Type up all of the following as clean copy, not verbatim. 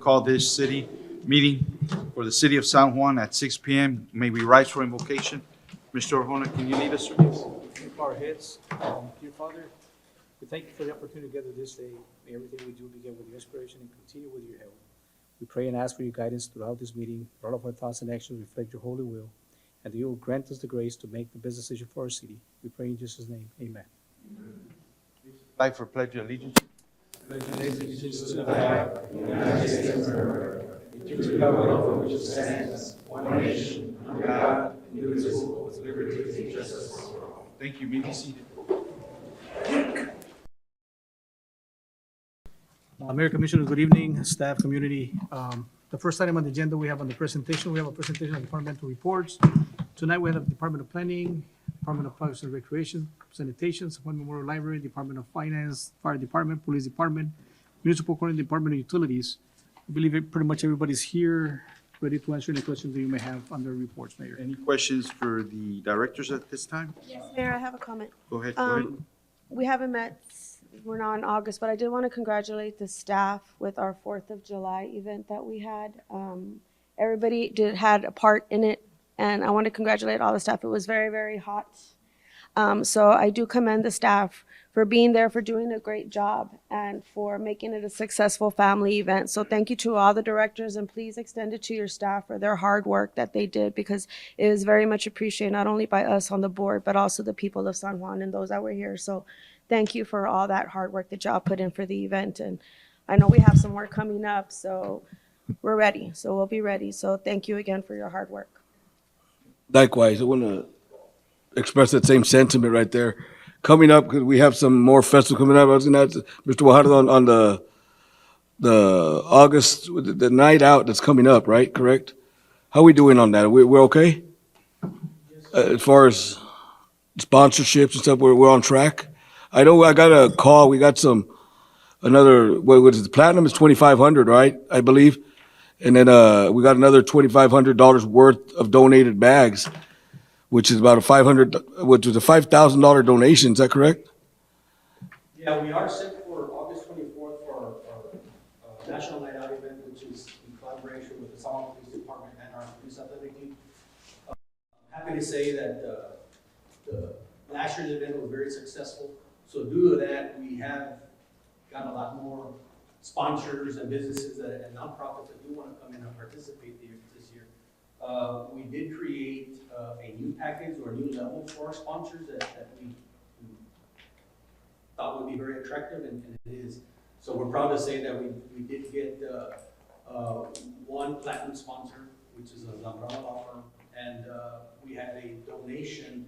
call this city meeting for the city of San Juan at 6 p.m. May we rise for invocation. Mr. Orjona, can you lead us, sir? Bow our heads. Dear Father, we thank you for the opportunity to gather this day. May everything we do begin with your inspiration and continue with your help. We pray and ask for your guidance throughout this meeting. All of our thoughts and actions reflect your holy will, and that you will grant us the grace to make the best decision for our city. We pray in Jesus' name. Amen. Flag for pledge of allegiance. To the flag of the United States of America, to the republic for which it stands, one nation, under God, indivisible, with liberty and justice for all. Thank you. May be seated. Mayor, Commissioners, good evening, staff, community. The first item on the agenda we have on the presentation, we have a presentation of departmental reports. Tonight we have the Department of Planning, Department of Parks and Recreation, presentations, One Memorial Library, Department of Finance, Fire Department, Police Department, Municipal Court, and Department of Utilities. I believe pretty much everybody's here, ready to answer any questions that you may have on their reports, Mayor. Any questions for the directors at this time? Yes, Mayor, I have a comment. Go ahead. Go ahead. We haven't met, we're now in August, but I did want to congratulate the staff with our 4th of July event that we had. Everybody had a part in it, and I want to congratulate all the staff. It was very, very hot. So I do commend the staff for being there, for doing a great job, and for making it a successful family event. So thank you to all the directors, and please extend it to your staff for their hard work that they did, because it was very much appreciated, not only by us on the board, but also the people of San Juan and those that were here. So thank you for all that hard work that y'all put in for the event. And I know we have some work coming up, so we're ready. So we'll be ready. So thank you again for your hard work. Likewise, I want to express that same sentiment right there. Coming up, because we have some more festivals coming up. I was going to ask Mr. Guajardo on the August, the night out that's coming up, right? Correct? How are we doing on that? We're okay? As far as sponsorships and stuff, we're on track. I know I got a call. We got another, what is it? Platinum is $2,500, right? I believe. And then we got another $2,500 worth of donated bags, which is about which was a $5,000 donation. Is that correct? Yeah, we are set for August 24th for our National Night Out event, which is in collaboration with the San Juan Police Department and our police athletic team. I'm happy to say that the last year's event was very successful. So due to that, we have got a lot more sponsors and businesses and nonprofits that do want to come in and participate this year. We did create a new package or a new level for our sponsors that we thought would be very attractive, and it is. So we're proud to say that we did get one platinum sponsor, which is a Zambrano law firm, and we had a donation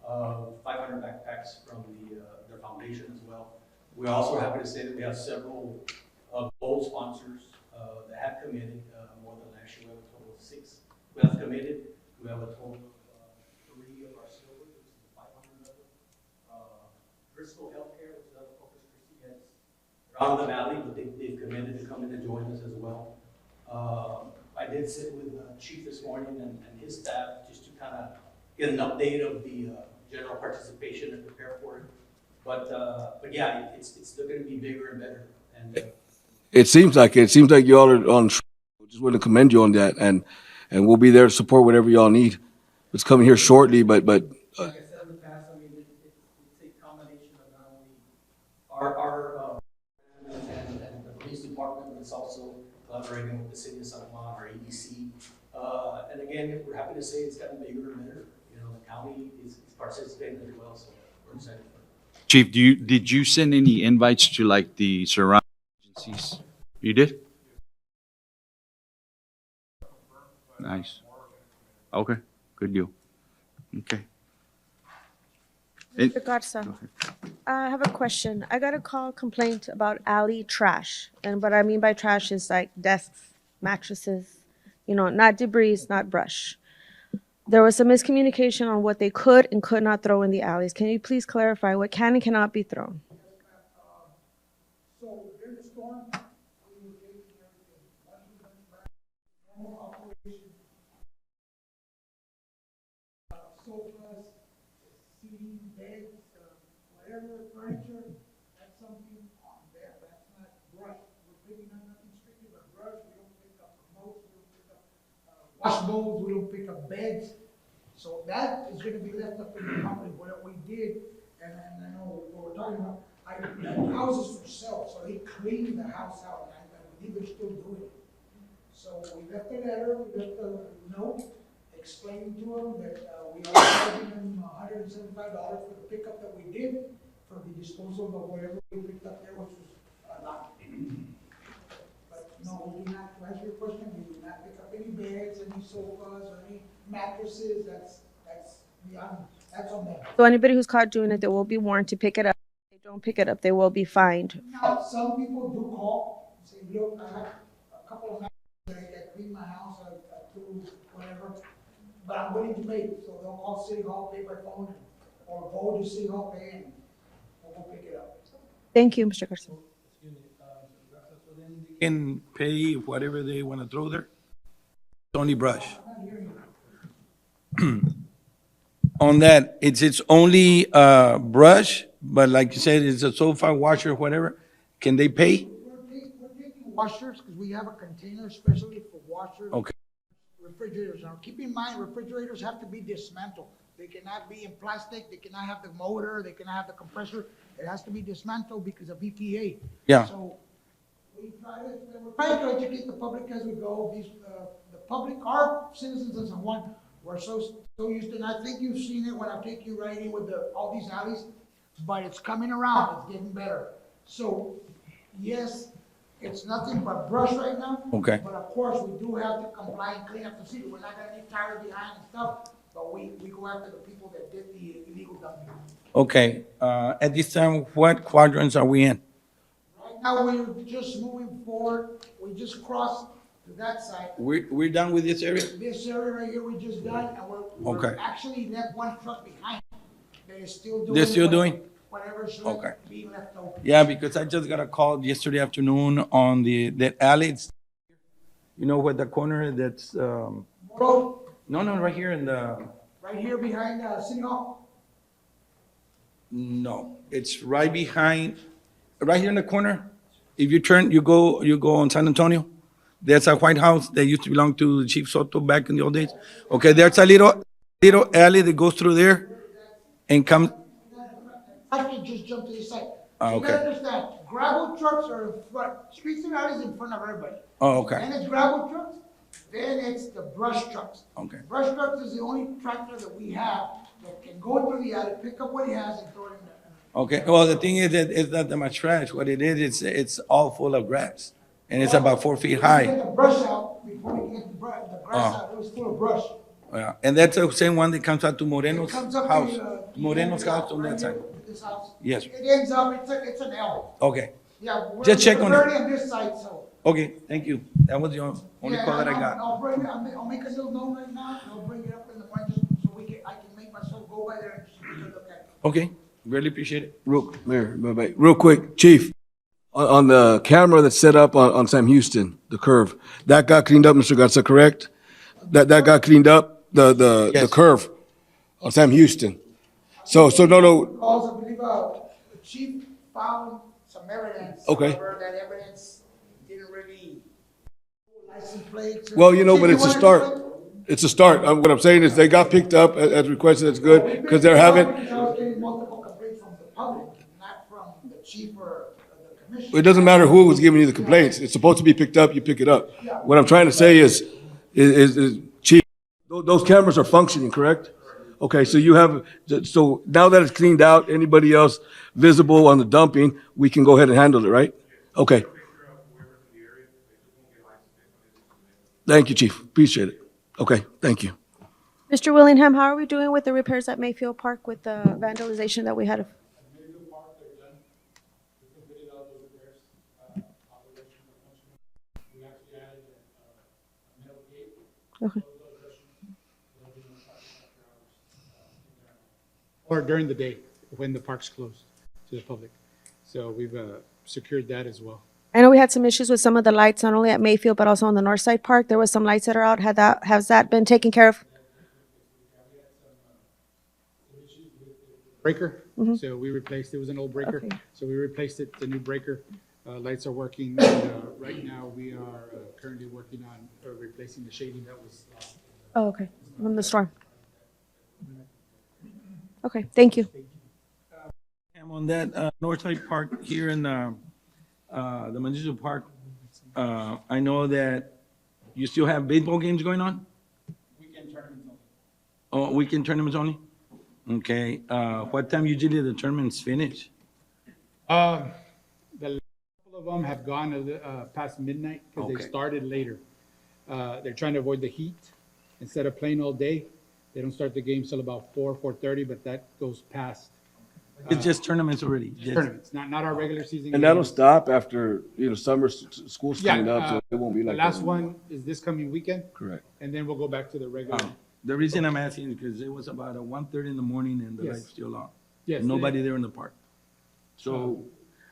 of 500 backpacks from their foundation as well. We're also happy to say that we have several gold sponsors that have committed more than last year. We have a total of 6. We have committed. We have a total of 3 of our silver, which is 500 of them. Bristol Healthcare, which is out of Corpus Christi, they're out of the valley, but they've committed to come in and join us as well. I did sit with the chief this morning and his staff just to kind of get an update of the general participation and prepare for it. But yeah, it's looking to be bigger and better. And It seems like you all are on track. Just want to commend you on that, and we'll be there to support whatever y'all need. It's coming here shortly, but like I said in the past, I mean, it's a combination of not only our and the police department, but it's also collaborating with the city of San Juan, our EDC. And again, we're happy to say it's gotten bigger and better. You know, the county is participating as well, so we're excited for it. Chief, did you send any invites to like the surrounding agencies? You did? Nice. Okay, good deal. Okay. Mr. Garza, I have a question. I got a call complaint about alley trash. And what I mean by trash is like desks, mattresses, you know, not debris, not brush. There was some miscommunication on what they could and could not throw in the alleys. Can you please clarify what can and cannot be thrown? So during the storm, we were taking everything, washing them back, normal operation. Sofas, seating, beds, whatever furniture, that's something on there. That's not brush. We're picking up nothing strictly but brush. We don't wash bowls, we don't pick up beds. So that is gonna be left up to the company. What we did, and I know what we're talking about, the house is for sale, so they cleaned the house out, and I believe they're still doing it. So we left a letter, we left a note explaining to them that, we are charging them $175 for the pickup that we did, for the disposal of whatever we picked up there, which was a lot. But no, we do not, to answer your question, we do not pick up any beds, any sofas, or any mattresses, that's beyond, that's on them. So anybody who's caught doing it, they will be warned to pick it up. If they don't pick it up, they will be fined. Now, some people do call, and say, look, I have a couple of mattresses that clean my house, I do whatever, but I'm willing to pay, so they'll call City Hall, pay by phone, or go to City Hall, pay, and we'll go pick it up. Thank you, Mr. Garcia. Can pay whatever they want to throw there? It's only brush. On that, it's only brush, but like you said, it's a sofa, washer, whatever. Can they pay? We're taking washers, because we have a container especially for washers. Okay. Refrigerators. Now, keep in mind, refrigerators have to be dismantled. They cannot be in plastic, they cannot have the motor, they cannot have the compressor. It has to be dismantled because of EPA. Yeah. So we're trying to educate the public as we go. The public, our citizens in San Juan, we're so used to, and I think you've seen it when I take you right in with all these alleys, but it's coming around, it's getting better. So, yes, it's nothing but brush right now. Okay. But of course, we do have to comply and clean up the city. We're not gonna leave tires behind and stuff, but we go after the people that did the illegal dumping. Okay, at this time, what quadrants are we in? Right now, we're just moving forward. We just crossed to that side. We're done with this area? This area right here, we just done, and we're Okay. actually left one truck behind. That is still doing. They're still doing? Whatever's Okay. being left open. Yeah, because I just got a call yesterday afternoon on that alley. You know where the corner that's, Road, no, right here in the, right here behind, City Hall. no, it's right behind, right here in the corner. If you turn, you go on San Antonio. There's a White House that used to belong to Chief Soto back in the old days. Okay, there's a little alley that goes through there and comes, I can just jump to this side. Ah, You gotta okay. understand, gravel trucks are in front, streets and alleys in front of everybody. oh, okay, Then it's gravel trucks, then it's the brush trucks. okay. Brush trucks is the only tractor that we have that can go through the alley, pick up what he has and throw it in there. Okay, well, the thing is that it's not that much trash. What it is, it's all full of grass. And it's about 4 feet We high. get the brush out before we get the grass Oh. out, it was full of brush. Yeah, and that's the same one that comes out to Moreno's It comes up house. to, Moreno's house on right that here, side. This house. Yes. It ends up, it's an L. Okay, Yeah. Just check on it. We're already on this side, so. okay, thank you. That was the only Yeah, call that I I'll- got. I'll bring it, I'll make a little note right now, and I'll bring it up in the morning, just so I can make myself go by there and just take a look at it. Okay, really appreciate it. Real quick, Chief, on the camera that's set up on Sam Houston, the curve, that got cleaned up, Mr. Garza, correct? That got cleaned up, the Yes. curve on Sam Houston. So, no, Also, I believe, the chief found some evidence. Okay. However, that evidence didn't really, license plates. well, you know, but Chief, it's a you wanna start. explain? It's a start. What I'm saying is they got picked up as requested, that's good, because they're having, Because I was getting multiple complaints from the public, not from the chief or the commissioner. it doesn't matter who was giving you the complaints. It's supposed to be picked up, you pick it up. What I'm trying to say is Chief, those cameras are functioning, correct? Okay, so so now that it's cleaned out, anybody else visible on the dumping, we can go ahead and handle it, right? Okay. Thank you, Chief. Appreciate it. Okay, thank you. Mr. Willingham, how are we doing with the repairs at Mayfield Park with the vandalization that we had? Mayfield Park, they're done. We completed all those repairs, operation functional. We actually added a metal gate. Okay. Or during the day, when the park's closed to the public. So we've secured that as well. I know we had some issues with some of the lights, not only at Mayfield, but also on the North Side Park. There was some lights that are out. Has that been taken care of? Breaker, so we replaced, it was an old breaker. Okay. So we replaced it, the new breaker. Lights are working. And, right now, we are currently working on replacing the shading that was lost. Oh, okay, from the storm. Okay, thank you. I'm on that, Northside Park here in, the Municipal Park. I know that you still have baseball games going on? Weekend tournaments only. Oh, weekend tournaments only? Okay, what time usually the tournaments finish? The last couple of them have gone past midnight because they Okay. started later. They're trying to avoid the heat. Instead of playing all day, they don't start the games till about 4:30, but that goes past It's just tournaments already? Just- tournaments, not our regular season. And that'll games. stop after, summer, school's Yeah, coming up, so it won't be the like last that. one is this coming weekend, Correct. and then we'll go back to the regular. The reason I'm asking is because it was about 1:30 in the morning and the Yes. light's still on. Yes, Nobody there in the park. So,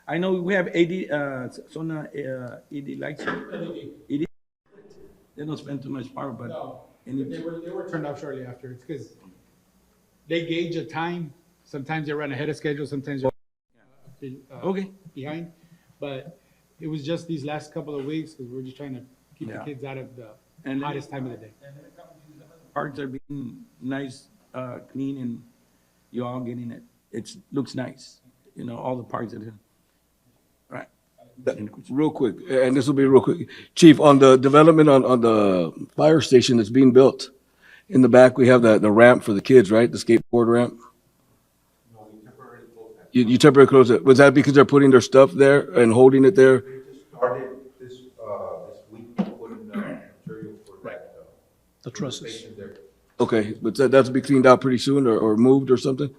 I know we have 80, ED lights. ED. They don't spend too much power, but. No, any- they were turned off shortly after. It's because they gauge a time. Sometimes they run ahead of schedule, sometimes they're Okay. behind. But it was just these last couple of weeks because we're just trying to keep the Yeah. kids out of the And then- hottest time of the day. Parks are being nice, clean, and you all getting it. Looks nice, all the parks that are. Right. Real quick, and this will be real quick. Chief, on the development on the fire station that's being built, in the back, we have the ramp for the kids, right? The skateboard ramp? No, we temporarily closed that. You temporarily closed it. Was that because they're putting their stuff there and holding it there? We just started this week, putting material for that. The for trusses. station there. Okay, but that's to be cleaned out pretty soon or moved or something?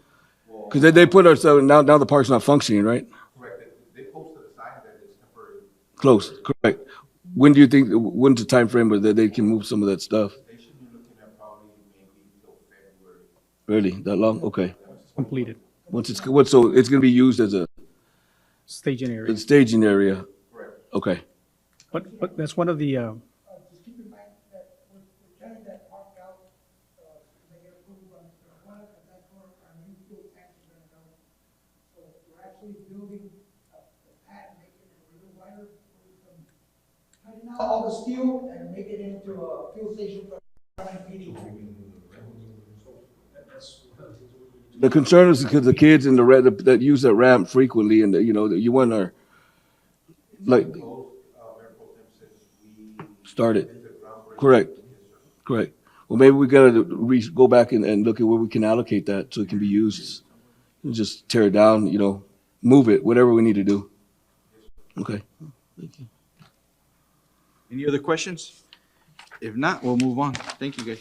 Because they put us, now the park's not functioning, right? Correct. They posted a sign that it's temporary. Closed, correct. When do you think, when's the timeframe that they can move some of that stuff? Station, you're looking at probably maybe till February. Really, that long? Okay. Completed. So it's gonna be used as a Staging area. staging area? Correct. Okay. But that's one of the, Just keep in mind that we're tearing that park out, they get approval on the one, and that's where our new fuel tanks are gonna go. So we're actually building the pad, making it a little wider, cutting out all the steel and make it into a fuel station for PD. The concern is because the kids in the red, that use that ramp frequently and, you want to, like, Mayor Pro Tem said we started. did the groundbreaking. Correct, Yes, sir. correct. Well, maybe we gotta go back and look at where we can allocate that so it can be used. And just tear it down, move it, whatever we need to do. Okay. Any other questions? If not, we'll move on. Thank you, guys.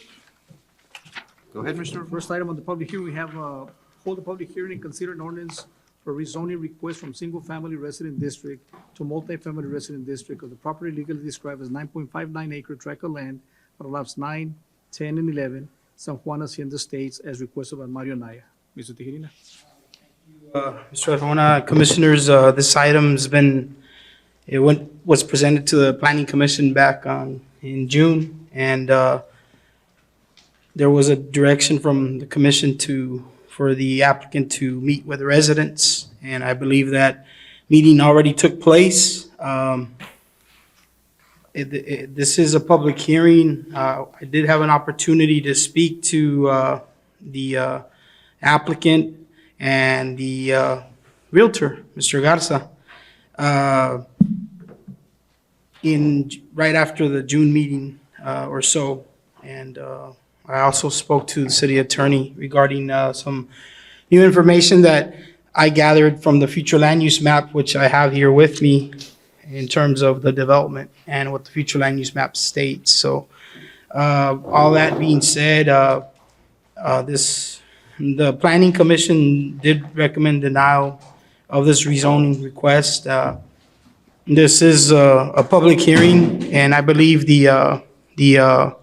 Go ahead, Mr. First item on the public hearing, we have, hold a public hearing and consider an ordinance for rezoning request from single-family resident district to multi-family resident district of the property legally described as 9.59 acre tract of land on lots 9, 10, and 11, San Juan Hacienda Estates, as requested by Mario Naya. Mr. Tejerina? Mr. Arjona, Commissioners, this item's was presented to the Planning Commission back in June, and there was a direction from the commission for the applicant to meet with the residents, and I believe that meeting already took place. This is a public hearing. I did have an opportunity to speak to the applicant and the Realtor, Mr. Garza, right after the June meeting or so. And I also spoke to the city attorney regarding some new information that I gathered from the future land use map, which I have here with me in terms of the development and what the future land use map states. So all that being said, the Planning Commission did recommend denial of this rezoning request. This is a public hearing, and I believe the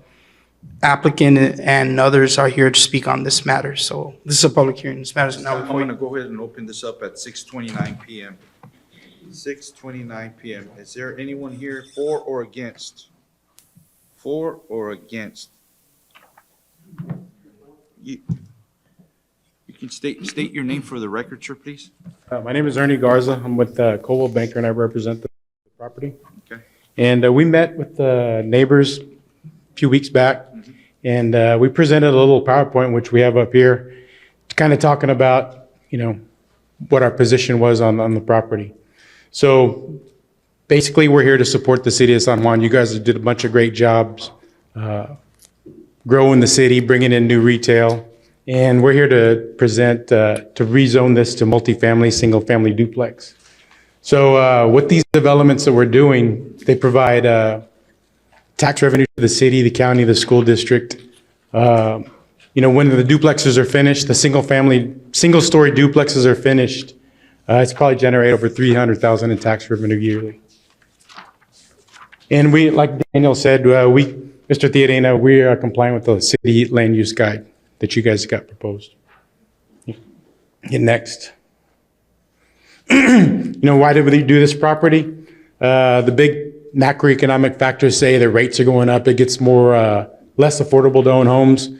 applicant and others are here to speak on this matter. So this is a public hearing. This matter is now I'm before going you. to go ahead and open this up at 6:29 PM. 6:29 PM. Is there anyone here for or against? For or against? You can state your name for the record, sir, please. My name is Ernie Garza. I'm with Coldwell Banker, and I represent the property. Okay. And we met with the neighbors a few weeks back, and we presented a little PowerPoint, which we have up here, kind of talking about, what our position was on the property. So basically, we're here to support the city of San Juan. You guys did a bunch of great jobs growing the city, bringing in new retail. And we're here to present, to rezone this to multifamily, single-family duplex. So with these developments that we're doing, they provide tax revenue to the city, the county, the school district. When the duplexes are finished, the single-story duplexes are finished, it's probably generate over $300,000 in tax revenue yearly. And we, like Daniel said, Mr. Tiarena, we are complying with the city land use guide that you guys got proposed. Get next. Why did we do this property? The big macroeconomic factors say the rates are going up. It gets less affordable to own homes.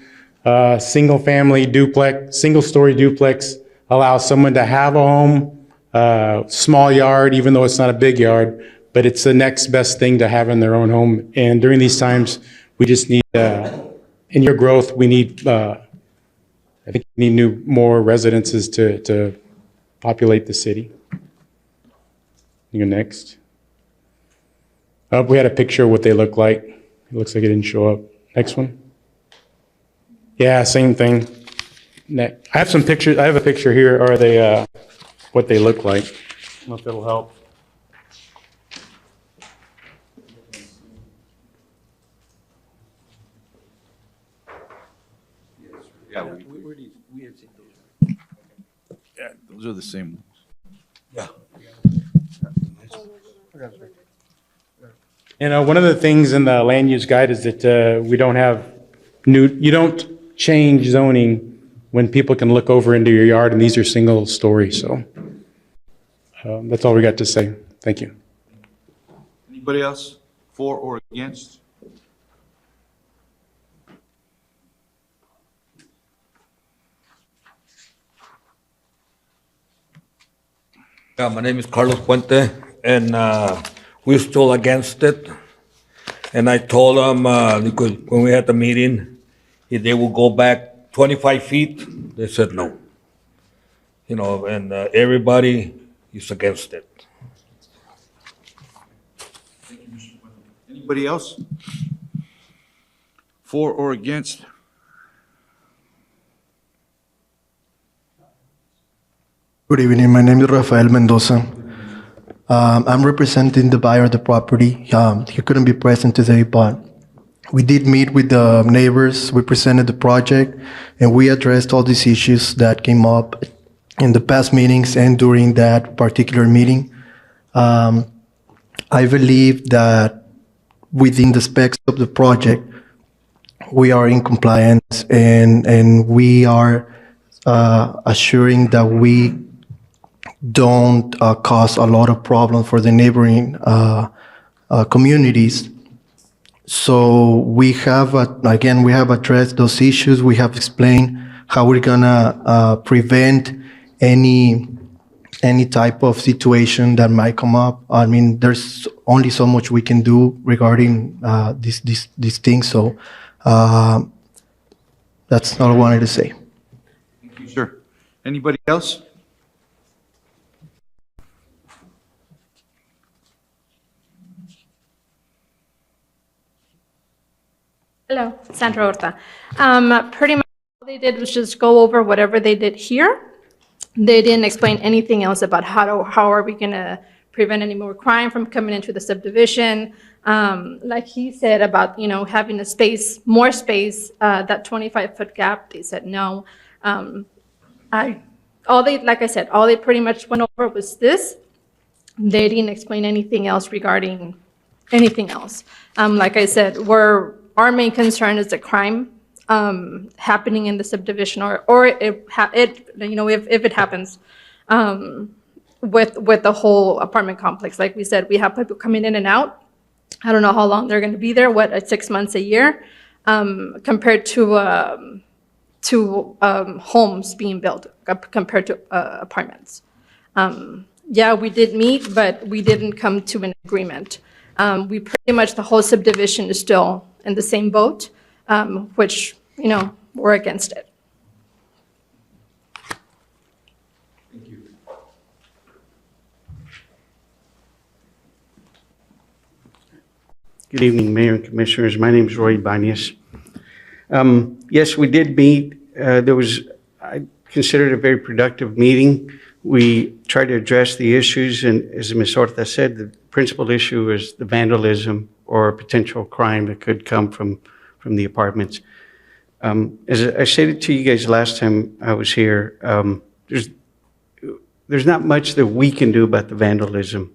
Single-family duplex, single-story duplex allows someone to have a home, small yard, even though it's not a big yard, but it's the next best thing to have in their own home. And during these times, we just need, in your growth, we need, I think we need more residences to populate the city. You go next. We had a picture of what they look like. It looks like it didn't show up. Next one. Yeah, same thing. I have some pictures. I have a picture here. Are they what they look like? I don't know if it'll help. Yeah, yeah, those are the same ones. And one of the things in the land use guide is that we don't have you don't change zoning when people can look over into your yard, and these are single story. So that's all we got to say. Thank you. Anybody else for or against? Yeah, my name is Carlos Puente, and we're still against it. And I told them, because when we had the meeting, if they will go back 25 feet, they said no. And everybody is against it. Anybody else? For or against? Good evening. My name is Rafael Mendoza. I'm representing the buyer of the property. He couldn't be present today, but we did meet with the neighbors. We presented the project, and we addressed all these issues that came up in the past meetings and during that particular meeting. I believe that within the specs of the project, we are in compliance, and we are assuring that we don't cause a lot of problems for the neighboring communities. So we have, we have addressed those issues. We have explained how we're gonna prevent any type of situation that might come up. I mean, there's only so much we can do regarding these things. So that's all I wanted to say. Thank you, sir. Anybody else? Hello, Sandra Horta. Pretty much all they did was just go over whatever they did here. They didn't explain anything else about how are we going to prevent any more crime from coming into the subdivision. Like he said about, having a space, more space, that 25-foot gap, they said no. All they pretty much went over was this. They didn't explain anything else regarding anything else. Like I said, our main concern is the crime happening in the subdivision, or if it happens with the whole apartment complex. Like we said, we have people coming in and out. I don't know how long they're going to be there. 6 months, a year, compared to homes being built compared to apartments. Yeah, we did meet, but we didn't come to an agreement. We pretty much, the whole subdivision is still in the same boat, which, we're against it. Good evening, Mayor and Commissioners. My name is Roy Ibanez. Yes, we did meet. I considered it a very productive meeting. We tried to address the issues, and as Ms. Horta said, the principal issue is the vandalism or potential crime that could come from the apartments. As I stated to you guys last time I was here, there's not much that we can do about the vandalism.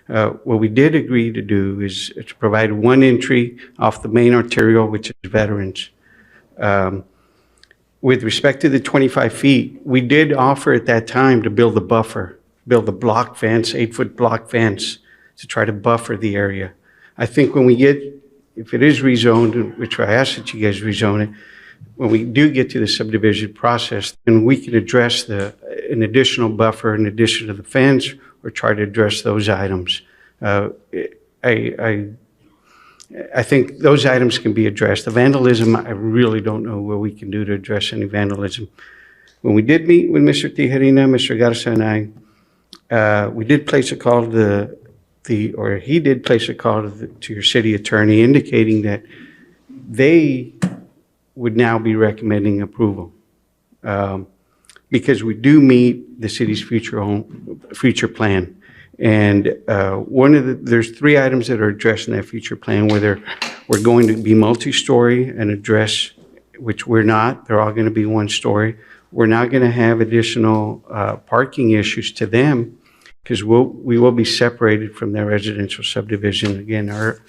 What we did agree to do is to provide one entry off the main arterial, which is Veterans. With respect to the 25 feet, we did offer at that time to build a buffer, build a block fence, 8-foot block fence, to try to buffer the area. I think when we get, if it is rezoned, which I ask that you guys rezone it, when we do get to the subdivision process, then we can address an additional buffer in addition to the fence, or try to address those items. I think those items can be addressed. The vandalism, I really don't know what we can do to address any vandalism. When we did meet with Mr. Tijerina, Mr. Garza and I, we did place a call to he did place a call to your city attorney indicating that they would now be recommending approval. Because we do meet the city's future plan. And there's 3 items that are addressed in that future plan, where we're going to be multi-story and address, which we're not. They're all going to be 1 story. We're not going to have additional parking issues to them, because we will be separated from their residential subdivision. Again, our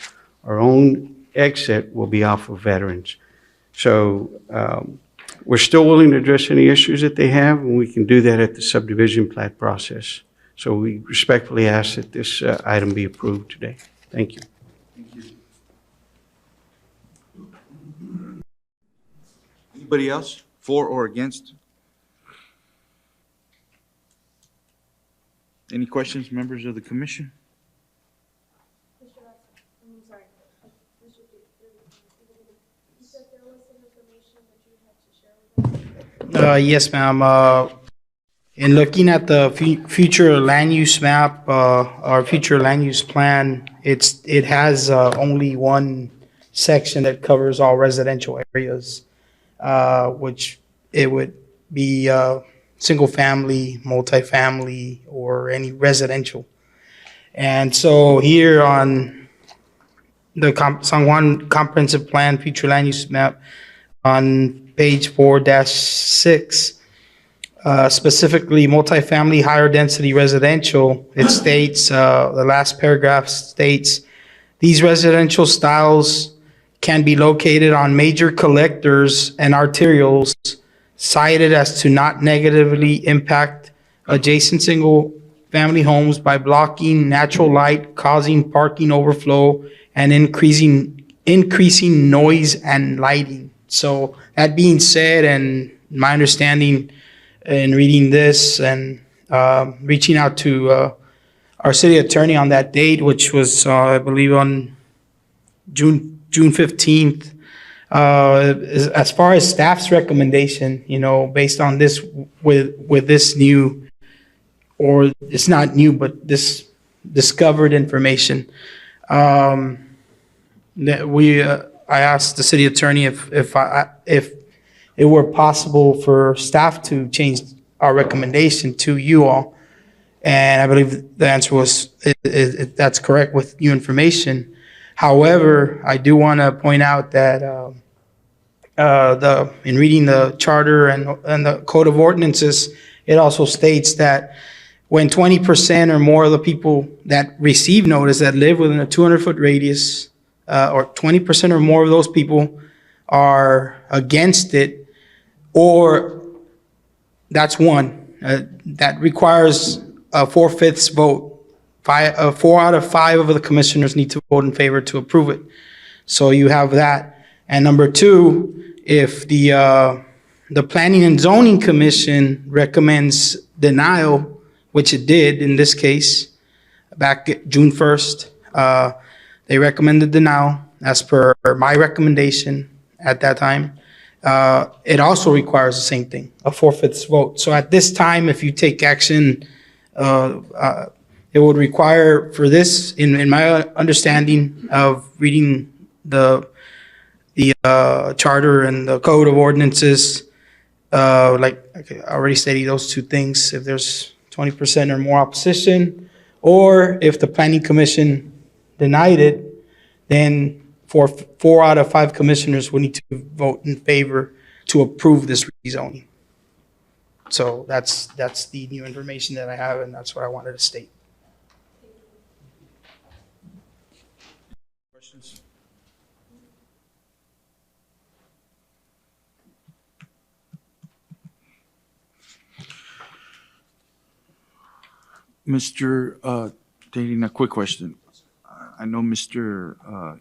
own exit will be off of Veterans. So we're still willing to address any issues that they have, and we can do that at the subdivision plat process. So we respectfully ask that this item be approved today. Thank you. Anybody else, for or against? Any questions, members of the commission? Yes, ma'am. In looking at the future land use map, our future land use plan, it has only one section that covers all residential areas, which it would be single family, multifamily, or any residential. And so here on the San Juan Comprehensive Plan Future Land Use Map on page 4-6, specifically multifamily higher density residential, it states, the last paragraph states, these residential styles can be located on major collectors and arterials cited as to not negatively impact adjacent single family homes by blocking natural light, causing parking overflow, and increasing noise and lighting. So that being said, and my understanding in reading this and reaching out to our city attorney on that date, which was, I believe, on June 15th, as far as staff's recommendation, based on this, with this new, or it's not new, but this discovered information, that I asked the city attorney if it were possible for staff to change our recommendation to you all. And I believe the answer was, that's correct with new information. However, I do want to point out that in reading the charter and the code of ordinances, it also states that when 20% or more of the people that receive notice that live within a 200-foot radius, or 20% or more of those people are against it, or that's one, that requires a 4/5 vote. 4 out of 5 of the commissioners need to vote in favor to approve it. So you have that. And number 2, if the Planning and Zoning Commission recommends denial, which it did in this case, back June 1st, They recommended denial as per my recommendation at that time. It also requires the same thing, a 4/5 vote. So at this time, if you take action, it would require for this, in my understanding of reading the charter and the code of ordinances, like I already stated, those two things, if there's 20% or more opposition, or if the planning commission denied it, then four out of 5 commissioners would need to vote in favor to approve this rezoning. So that's the new information that I have, and that's what I wanted to state. Questions? Mr. Dating, a quick question. I know Mr.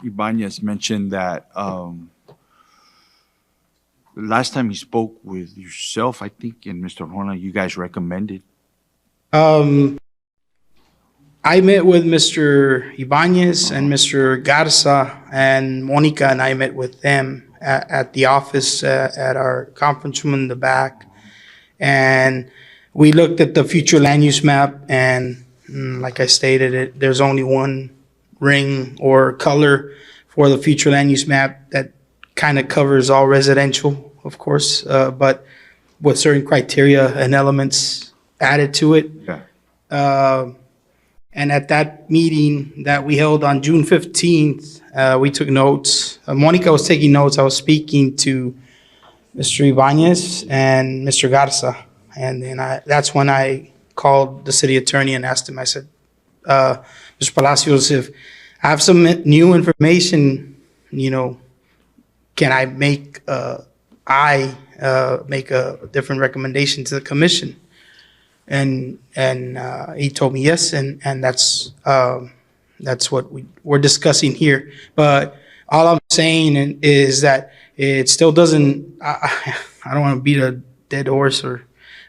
Ibanez mentioned that the last time he spoke with yourself, I think, and Mr. Horna, you guys recommended. I met with Mr. Ibanez and Mr. Garza, and Monica and I met with them at the office at our conference room in the back. And we looked at the future land use map, and like I stated, there's only one ring or color for the future land use map that kind of covers all residential, of course, but with certain criteria and elements added to it. Yeah. And at that meeting that we held on June 15th, we took notes. Monica was taking notes. I was speaking to Mr. Ibanez and Mr. Garza. And then that's when I called the city attorney and asked him, I said, Mr. Palacios, if I have some new information, can I make a different recommendation to the commission? And he told me yes, and that's what we're discussing here. But all I'm saying is that it still doesn't, I don't want to beat a dead horse,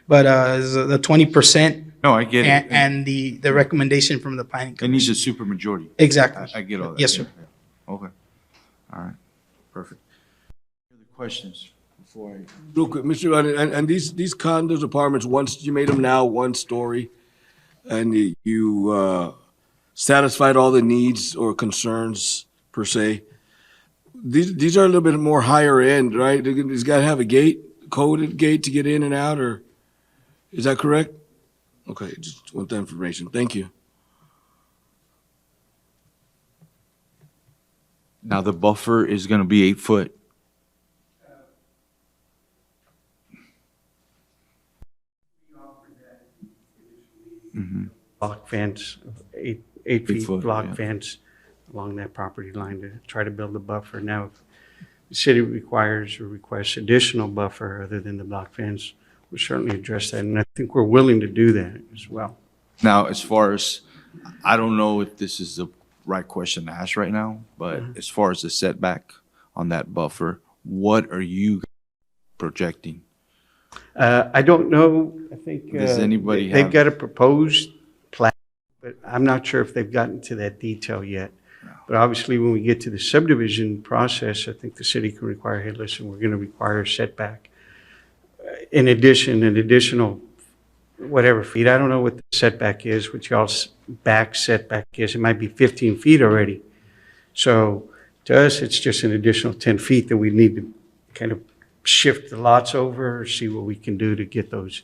but the 20%. No, I get it. And the recommendation from the planning It commission. needs a supermajority. Exactly. I get all that. Yes, sir. Yeah. Okay. All right. Perfect. Any other questions before I? Real quick, Mr. Ibanez, and these condos, apartments, once you made them now one story, and you satisfied all the needs or concerns per se, these are a little bit more higher end, right? These got to have a coded gate to get in and out, or is that correct? Okay, just want that information. Thank you. Now the buffer is going to be 8 foot. Block fence, eight 8 feet foot, block yeah. fence along that property line to try to build a buffer. Now, if the city requires or requests additional buffer other than the block fence, we'll certainly address that, and I think we're willing to do that as well. Now, as far as, I don't know if this is the right question to ask right now, but as far as the setback on that buffer, what are you projecting? I don't know, I think. Does anybody They've have- got a proposed plan, but I'm not sure if they've gotten to that detail yet. But obviously, when we get to the subdivision process, I think the city can require, hey, listen, we're gonna require a setback. In addition, an additional whatever feet, I don't know what the setback is, what y'all's back setback is. It might be 15 feet already. So to us, it's just an additional 10 feet that we need to kind of shift the lots over, or see what we can do to get those,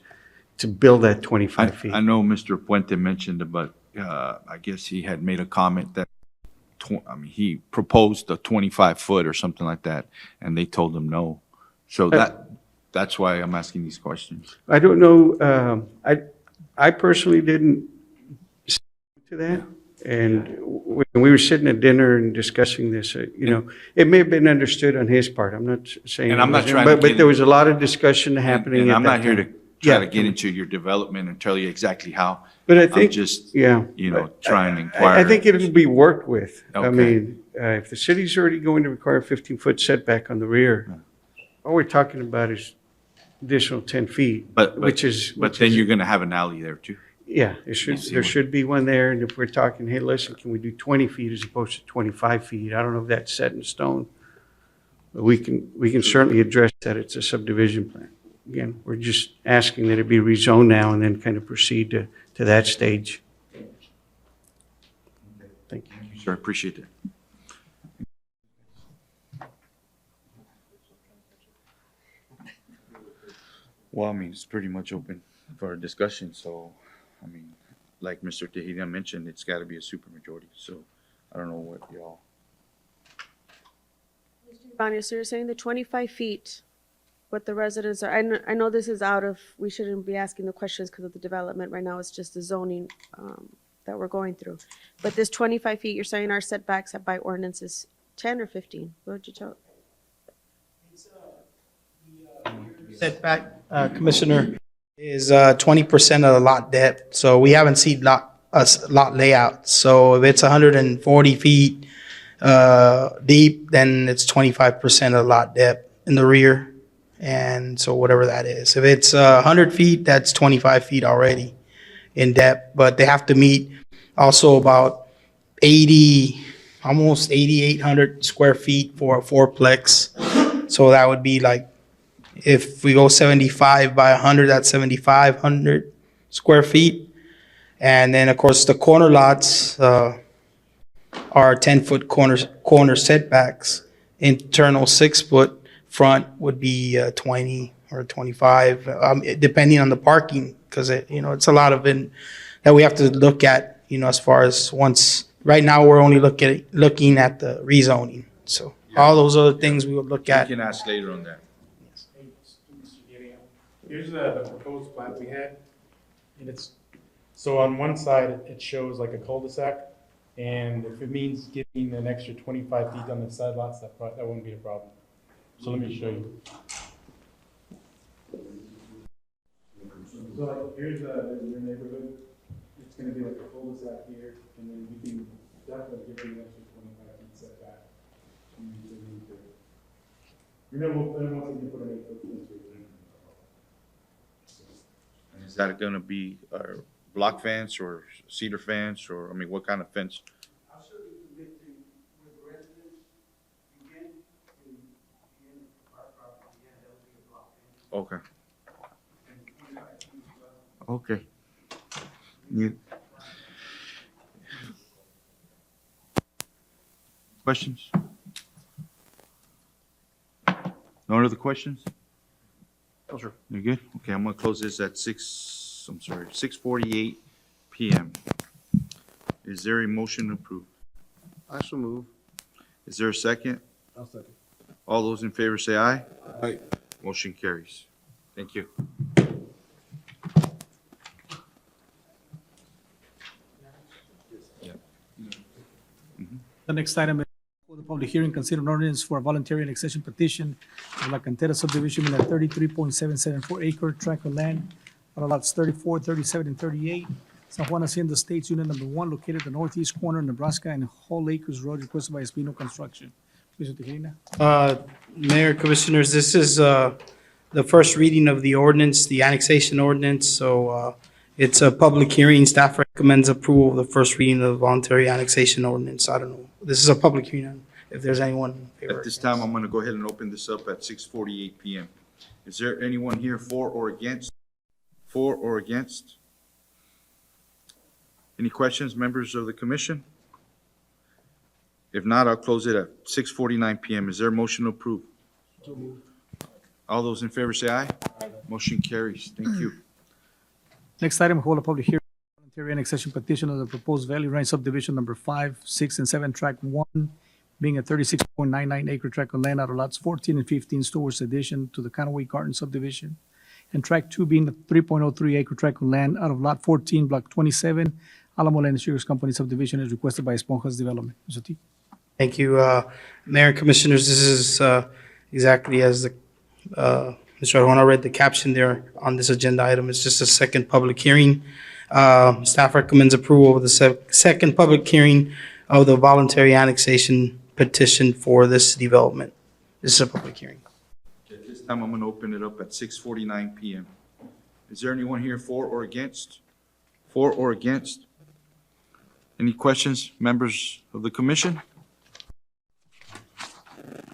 to build that 25 feet. I know Mr. Puente mentioned it, but I guess he had made a comment that, he proposed a 25 foot or something like that, and they told him no. So that's why I'm asking these questions. I don't know, I personally didn't say to that. And when we were sitting at dinner and discussing this, it may have been understood on his part. I'm not saying. And I'm it not wasn't, trying to but get there was a lot of discussion happening And at I'm that not here to time. try Yeah. to get into your development and tell you exactly how. But I I'm think, just, yeah. trying to inquire. I think it'll be worked with. I Okay. mean, if the city's already going to require a 15-foot setback on the rear, all we're talking about is additional 10 feet, But which is. then you're going to have an alley there too. Yeah, there should be one there, and if we're talking, hey, listen, can we do 20 feet as opposed to 25 feet? I don't know if that's set in stone. But we can certainly address that, it's a subdivision plan. Again, we're just asking that it be rezoned now and then kind of proceed to that stage. Thank you. Thank you, sir, I appreciate it. Well, I mean, it's pretty much open for a discussion, so, I mean, like Mr. Tejeda mentioned, it's gotta be a supermajority, so I don't know what y'all. Vanya, so you're saying the 25 feet, what the residents are, I know this is out of, we shouldn't be asking the questions because of the development right now, it's just the zoning that we're going through. But this 25 feet, you're saying our setbacks by ordinance is 10 or 15? What would you tell? Setback, Commissioner, is 20% of the lot depth. So we haven't seen lot layout. So if it's 140 feet deep, then it's 25% of the lot depth in the rear. And so whatever that is. If it's 100 feet, that's 25 feet already in depth. But they have to meet also about 80, almost 8,800 square feet for a fourplex. So that would be like, if we go 75 by 100, that's 7,500 square feet. And then, of course, the corner lots are 10-foot corner setbacks. Internal 6-foot front would be 20 or 25, depending on the parking, because it's a lot of it that we have to look at, as far as right now, we're only looking at the rezoning. So all those other things we would look at. You can ask later on that. Here's the proposed plat we had, and so on one side, it shows like a cul-de-sac, and if it means giving an extra 25 feet on the side lots, that wouldn't be a problem. So let me show you. So like, here's your neighborhood, it's gonna be like a cul-de-sac here, and then you can definitely give an extra 25 feet setback. Then once you put an 8-foot fence. Is that gonna be a block fence or cedar fence, or, I mean, what kind of fence? I'll show you with the residents, again, in our property, yeah, that would be a block fence. Okay. Okay. Questions? No other questions? No, sir. You good? Okay, I'm gonna close this at 6:48 PM. Is there a motion to approve? I shall move. Is there a second? I'll second. All those in favor say aye. Aye. Motion carries. Thank you. The next item is for the public hearing, consider an ordinance for a voluntary annexation petition of La Cantera subdivision in a 33.774 acre tract of land on lots 34, 37, and 38, San Juan Hacienda Estates Unit Number 1, located at the northeast corner of Nebraska and Whole Acres Road, requested by Espino Construction. Mr. Tejeda? Mayor, Commissioners, this is the first reading of the ordinance, the annexation ordinance. So it's a public hearing. Staff recommends approval of the first reading of the voluntary annexation ordinance. I don't know. This is a public hearing. If there's anyone in favor. At this time, I'm gonna go ahead and open this up at 6:48 PM. Is there anyone here for or against? For or against? Any questions, members of the commission? If not, I'll close it at 6:49 PM. Is there a motion to approve? All those in favor say aye. Motion carries. Thank you. Next item, hold a public hearing, voluntary annexation petition of the proposed Valley Range subdivision number 5, 6, and 7, tract 1, being a 36.99 acre tract of land out of lots 14 and 15 towards addition to the Conaway Garden subdivision, and tract 2 being a 3.03 acre tract of land out of lot 14, block 27, Alamo Land and Sugars Company subdivision, as requested by Esponjas Development. Mr. T. Thank you, Mayor and Commissioners. This is exactly as Mr. Juan read the caption there on this agenda item. It's just a second public hearing. Staff recommends approval of the second public hearing of the voluntary annexation petition for this development. This is a public hearing. At this time, I'm gonna open it up at 6:49 PM. Is there anyone here for or against? For or against? Any questions, members of the commission?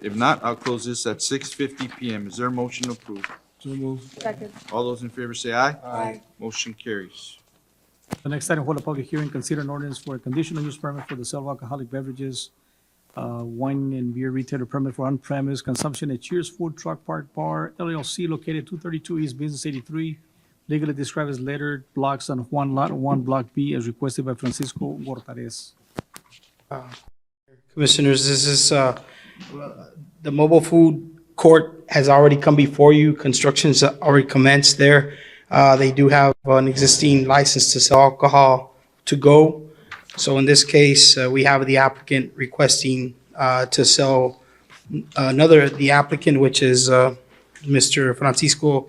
If not, I'll close this at 6:50 PM. Is there a motion to approve? So moved. Second. All those in favor say aye. Aye. Motion carries. The next item, hold a public hearing, consider an ordinance for a conditional use permit for the sale of alcoholic beverages, wine and beer retailer permit for on-premise consumption at Cheers Food Truck Park Bar LLC located 232 East Business 83, legally described as lettered blocks on Juan Lot 1, Block B, as requested by Francisco Gortares. Commissioners, this is, the mobile food court has already come before you. Construction's already commenced there. They do have an existing license to sell alcohol to go. So in this case, we have the applicant requesting to sell the applicant, which is Mr. Francisco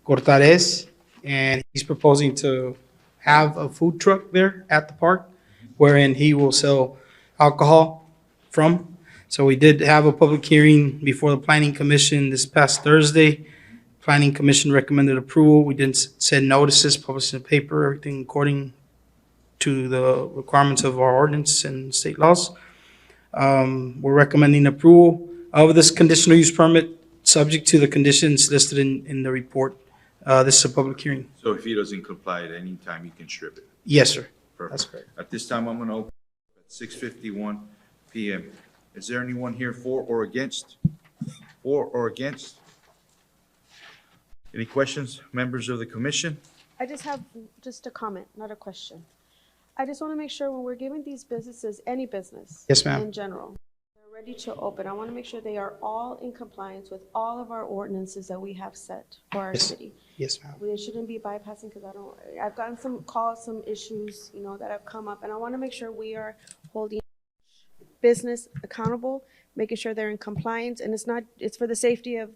Cortares, and he's proposing to have a food truck there at the park wherein he will sell alcohol from. So we did have a public hearing before the Planning Commission this past Thursday. Planning Commission recommended approval. We didn't send notices, published in the paper, everything according to the requirements of our ordinance and state laws. We're recommending approval of this conditional use permit, subject to the conditions listed in the report. This is a public hearing. So if he doesn't comply at any time, you can strip it. Yes, sir. Perfect. That's correct. At this time, I'm going to open at 6:51 PM. Is there anyone here for or against? For or against? Any questions, members of the commission? I just have just a comment, not a question. I just want to make sure when we're giving these businesses, any business. Yes, ma'am. In general, they're ready to open. I want to make sure they are all in compliance with all of our ordinances that we have set for our Yes. city. Yes, ma'am. They shouldn't be bypassing because I've gotten some calls, some issues, that have come up, and I want to make sure we are holding business accountable, making sure they're in compliance, and it's for the safety of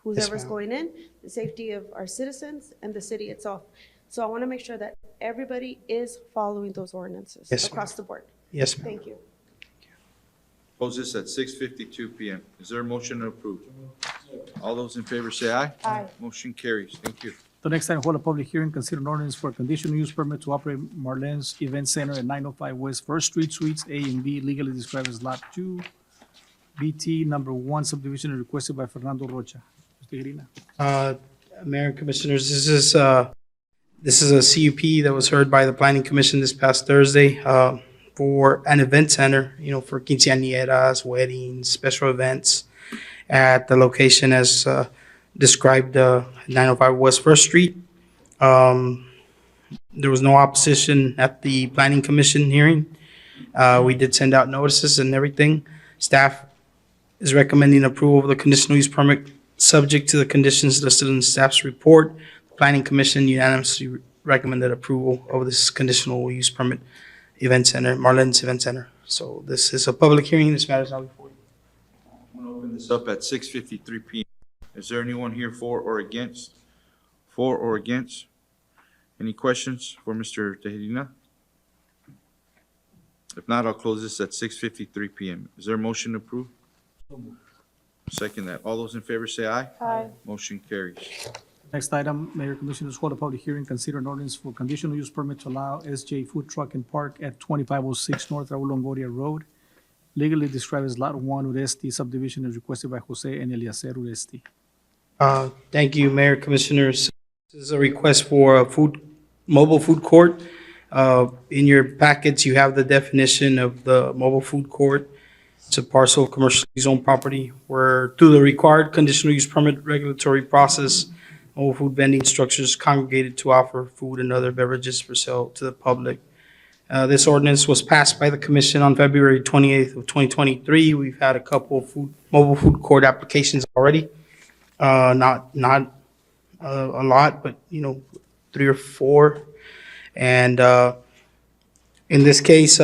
whoever's ma'am. going in, the safety of our citizens and the city itself. So I want to make sure that everybody is following those ordinances Yes, ma'am. across the board. Yes, ma'am. Thank you. Close this at 6:52 PM. Is there a motion to approve? All those in favor say aye. Aye. Motion carries. Thank you. The next item, hold a public hearing, consider an ordinance for a conditional use permit to operate Marlene's Event Center at 905 West First Street, Suites A and B, legally described as Lot 2, BT number 1 subdivision, and requested by Fernando Rocha. Mr. Irina. Mayor and Commissioners, this is a CUP that was heard by the Planning Commission this past Thursday for an event center, for quinceañeras, weddings, special events at the location as described, 905 West First Street. There was no opposition at the Planning Commission hearing. We did send out notices and everything. Staff is recommending approval of the conditional use permit, subject to the conditions listed in the staff's report. Planning Commission unanimously recommended approval of this conditional use permit event center, Marlene's Event Center. So this is a public hearing. This matter is now before you. I'm going to open this up at 6:53 PM. Is there anyone here for or against? For or against? Any questions for Mr. Tejerina? If not, I'll close this at 6:53 PM. Is there a motion to approve? Second that. All those in favor say aye. Aye. Motion carries. Next item, Mayor Commissioners, hold a public hearing, consider an ordinance for conditional use permit to allow SJ Food Truck and Park at 2506 North Raul Longoria Road, legally described as Lot 1 Uresti subdivision, as requested by Jose and Eliezer Uresti. Thank you, Mayor, Commissioners. This is a request for a mobile food court. In your packets, you have the definition of the mobile food court. It's a parcel of commercially zoned property where, through the required conditional use permit regulatory process, mobile food vending structures congregated to offer food and other beverages for sale to the public. This ordinance was passed by the commission on February 28th of 2023. We've had a couple of mobile food court applications already. Not a lot, but 3 or 4. And in this case,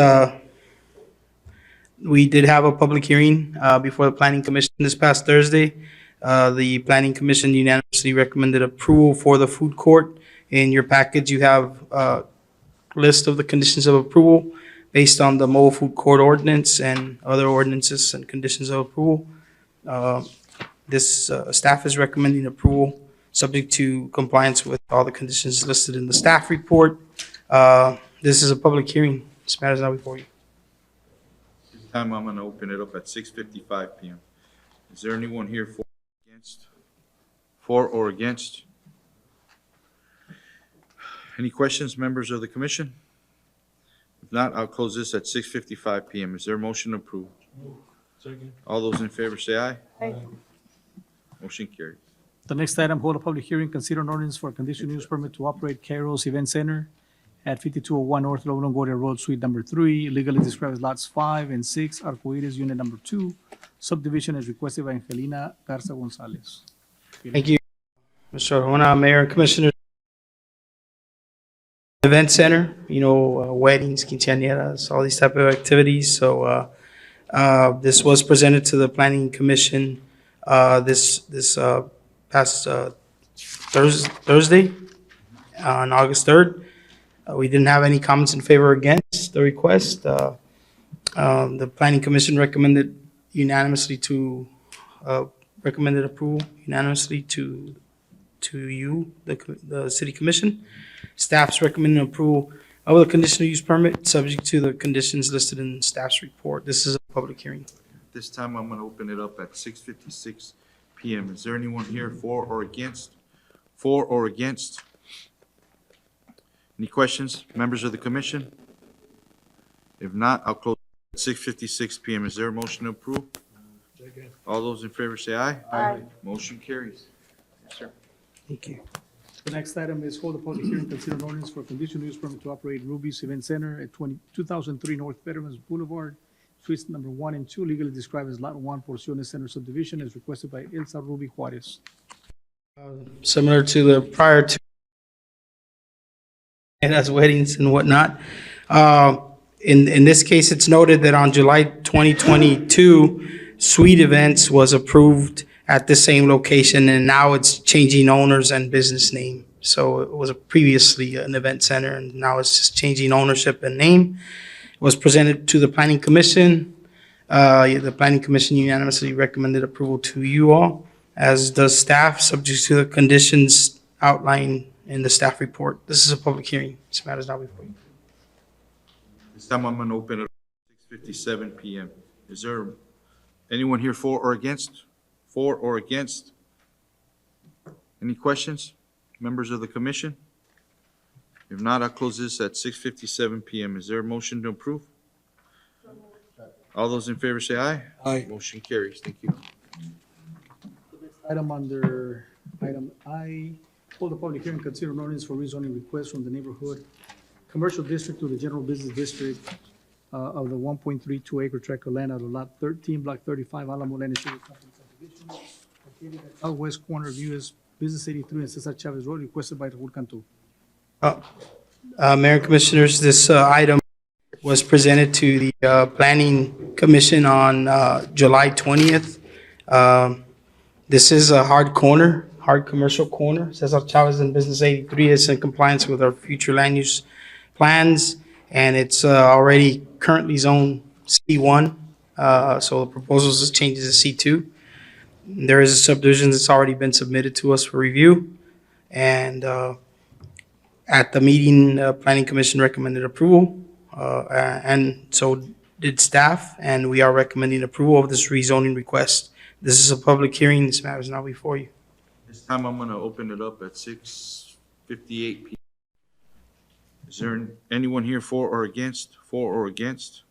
we did have a public hearing before the Planning Commission this past Thursday. The Planning Commission unanimously recommended approval for the food court. In your package, you have a list of the conditions of approval based on the mobile food court ordinance and other ordinances and conditions of approval. This staff is recommending approval, subject to compliance with all the conditions listed in the staff report. This is a public hearing. This matter is now before you. This time I'm gonna open it up at 6:55 PM. Is there anyone here for or against? Any questions, members of the commission? If not, I'll close this at 6:55 PM. Is there a motion approved? All those in favor say aye. Aye. Motion carries. The next item, hold a public hearing, consider an ordinance for a conditional use permit to operate Kairos Event Center at 5201 North Lower Longoria Road, Suite Number 3, legally described as lots 5 and 6, Arcoiris Unit Number 2. Subdivision is requested by Angelina Garza Gonzalez. Thank you, Mr. Arjona, Mayor and Commissioners. Event center, weddings, quinceañeras, all these type of activities. So this was presented to the Planning Commission this past Thursday, on August 3rd. We didn't have any comments in favor or against the request. The Planning Commission recommended approval unanimously to you, the City Commission. Staff's recommending approval of the conditional use permit, subject to the conditions listed in staff's report. This is a public hearing. This time I'm gonna open it up at 6:56 PM. Is there anyone here for or against? For or against? Any questions, members of the commission? If not, I'll close at 6:56 PM. Is there a motion to approve? All those in favor say aye. Aye. Motion carries. Yes, sir. Thank you. The next item is hold a public hearing, consider an ordinance for a conditional use permit to operate Ruby's Event Center at 2003 North Veterans Boulevard, Suites Number 1 and 2, legally described as Lot 1, Porciones Center Subdivision, as requested by Elsa Ruby Juarez. Similar to the prior two, and as weddings and whatnot. In this case, it's noted that on July 2022, Suite Events was approved at the same location, and now it's changing owners and business name. So it was previously an event center, and now it's just changing ownership and name. It was presented to the Planning Commission. The Planning Commission unanimously recommended approval to you all, as does staff, subject to the conditions outlined in the staff report. This is a public hearing. This matter is now before you. This time I'm gonna open it up at 6:57 PM. Is there anyone here for or against? For or against? Any questions, members of the commission? If not, I'll close this at 6:57 PM. Is there a motion to approve? All those in favor say aye. Aye. Motion carries. Thank you. Item under item I, hold a public hearing, consider an ordinance for rezoning request from the neighborhood commercial district to the general business district of the 1.32 acre tract of land out of lot 13, block 35, Alamo Land and Sugar Company subdivision, located at southwest corner of US Business 83 and Cesar Chavez Road, requested by Raul Cantu. Mayor and Commissioners, this item was presented to the Planning Commission on July 20th. This is a hard commercial corner. Cesar Chavez and Business 83 is in compliance with our future land use plans, and it's already currently zoned C1. So the proposal is changes to C2. There is a subdivision that's already been submitted to us for review, and at the meeting, Planning Commission recommended approval, and so did staff, and we are recommending approval of this rezoning request. This is a public hearing. This matter is now before you. This time I'm gonna open it up at 6:58 PM. Is there anyone here for or against? For or against?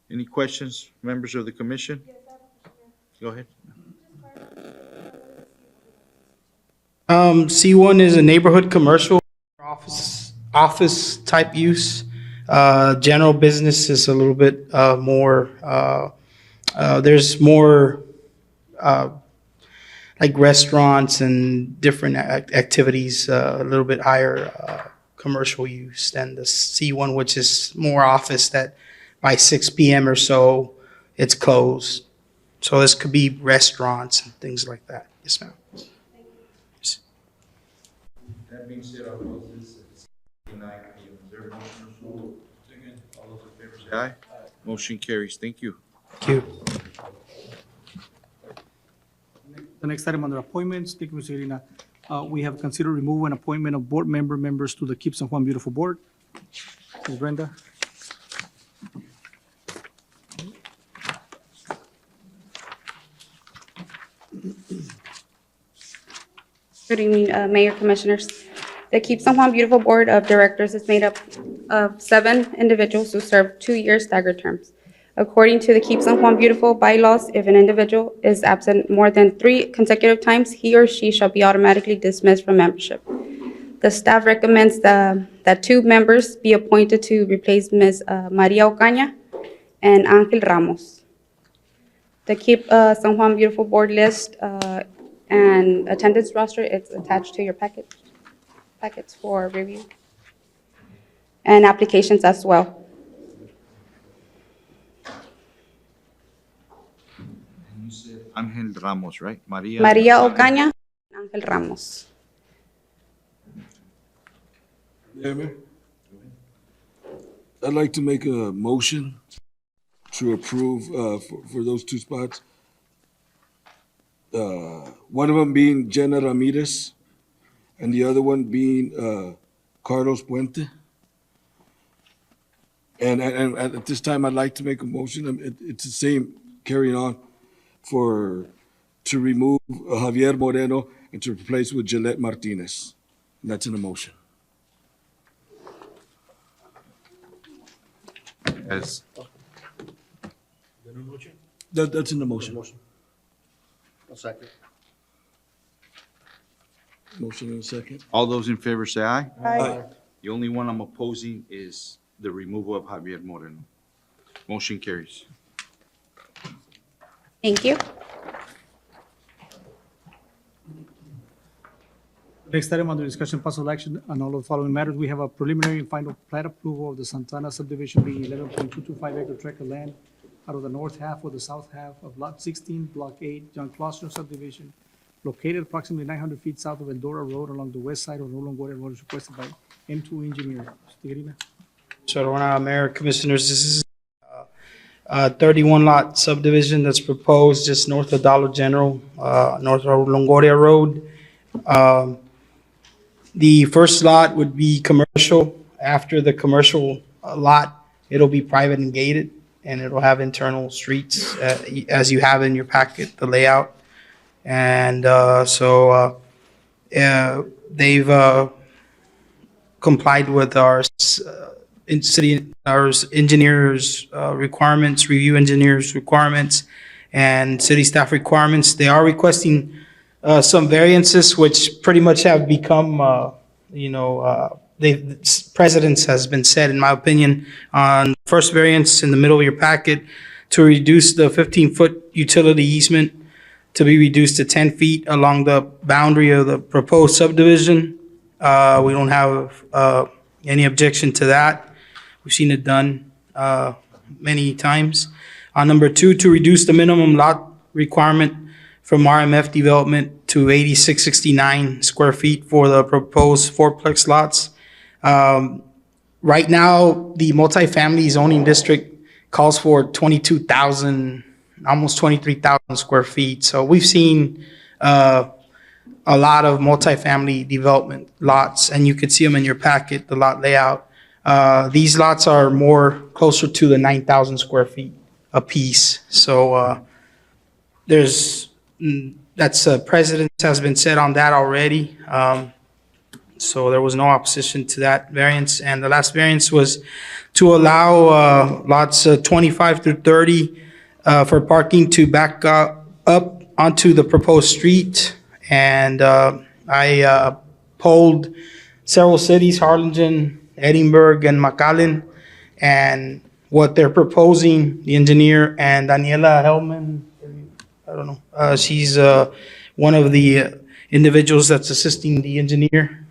Any questions, members of the commission? Go ahead. C1 is a neighborhood commercial office type use. General business is a little bit more, there's more like restaurants and different activities, a little bit higher commercial use than the C1, which is more office that by 6 PM or so, it's closed. So this could be restaurants and things like that. Yes, ma'am. That being said, I'll close this at 6:59 PM. Is there a motion to approve? All those in favor say aye. Motion carries. Thank you. Thank you. The next item under appointments, thank you, Ms. Irina. We have considered removal and appointment of board members to the Keep San Juan Beautiful Board. Ms. Brenda. Good evening, Mayor, Commissioners. The Keep San Juan Beautiful Board of Directors is made up of 7 individuals who serve 2-year staggered terms. According to the Keep San Juan Beautiful bylaws, if an individual is absent more than 3 consecutive times, he or she shall be automatically dismissed from membership. The staff recommends that 2 members be appointed to replace Ms. Maria Ocaña and Angel Ramos. The Keep San Juan Beautiful Board list and attendance roster, it's attached to your packets for review, and applications as well. You said Angel Ramos, right? Maria. Maria Ocaña, Angel Ramos. Mayor, I'd like to make a motion to approve for those 2 spots. One of them being Jenna Ramirez, and the other one being Carlos Puente. And at this time, I'd like to make a motion, it's the same, carrying on, to remove Javier Moreno and to replace with Gillette Martinez. And that's in the motion. As, That's in the motion. Motion and a second. all those in favor say aye. Aye. The only one I'm opposing is the removal of Javier Moreno. Motion carries. Thank you. Next item under discussion possible action on all of the following matters. We have a preliminary and final plat approval of the Santana subdivision being 11.225 acre tract of land out of the north half or the south half of Lot 16, Block 8, John Klossner subdivision, located approximately 900 feet south of Eldora Road along the west side of Rolling Water Road, requested by M2 Engineer. Tigrina. So, Mayor, Commissioners, this is a 31-lot subdivision that's proposed just north of Dollar General, north of Longoria Road. The first lot would be commercial. After the commercial lot, it'll be private and gated, and it'll have internal streets, as you have in your packet, the layout. And they've complied with our engineers' requirements, review engineers' requirements, and city staff requirements. They are requesting some variances, which pretty much have become, precedence has been set, in my opinion, on first variance in the middle of your packet to reduce the 15-foot utility easement to be reduced to 10 feet along the boundary of the proposed subdivision. We don't have any objection to that. We've seen it done many times. On number 2, to reduce the minimum lot requirement from RMF development to 8,669 square feet for the proposed fourplex lots. Right now, the multifamily zoning district calls for 22,000, almost 23,000 square feet. So we've seen a lot of multifamily development lots, and you could see them in your packet, the lot layout. These lots are more closer to the 9,000 square feet apiece. So that's precedent has been set on that already. So there was no opposition to that variance. And the last variance was to allow lots 25 through 30 for parking to back up onto the proposed street. And I polled several cities, Harlingen, Edinburgh, and McAllen, and what they're proposing, the engineer and Daniela Hellman, I don't know, she's one of the individuals that's assisting the engineer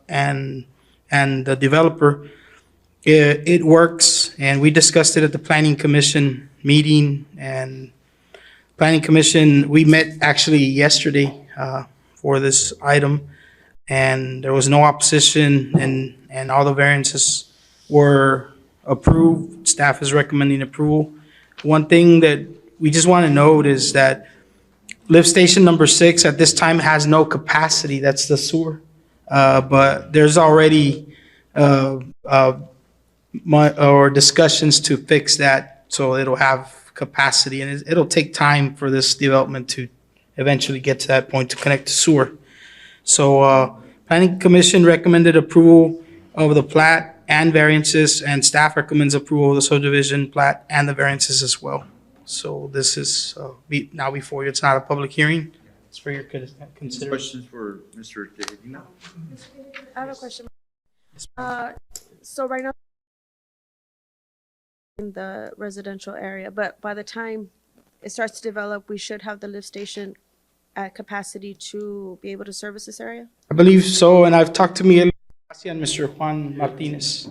and the developer. It works, and we discussed it at the Planning Commission meeting, and Planning Commission, we met actually yesterday for this item, and there was no opposition, and all the variances were approved. Staff is recommending approval. One thing that we just want to note is that lift station number 6 at this time has no capacity. That's the sewer. But there's already or discussions to fix that so it'll have capacity, and it'll take time for this development to eventually get to that point to connect to sewer. So, Planning Commission recommended approval of the plat and variances, and staff recommends approval of the subdivision plat and the variances as well. So this is now before you. It's not a public hearing. It's for your consideration. Questions for Mr. Tejeda? I have a question. So right now, in the residential area, but by the time it starts to develop, we should have the lift station at capacity to be able to service this area? I believe so, and I've talked to Miguel and Mr. Juan Martinez,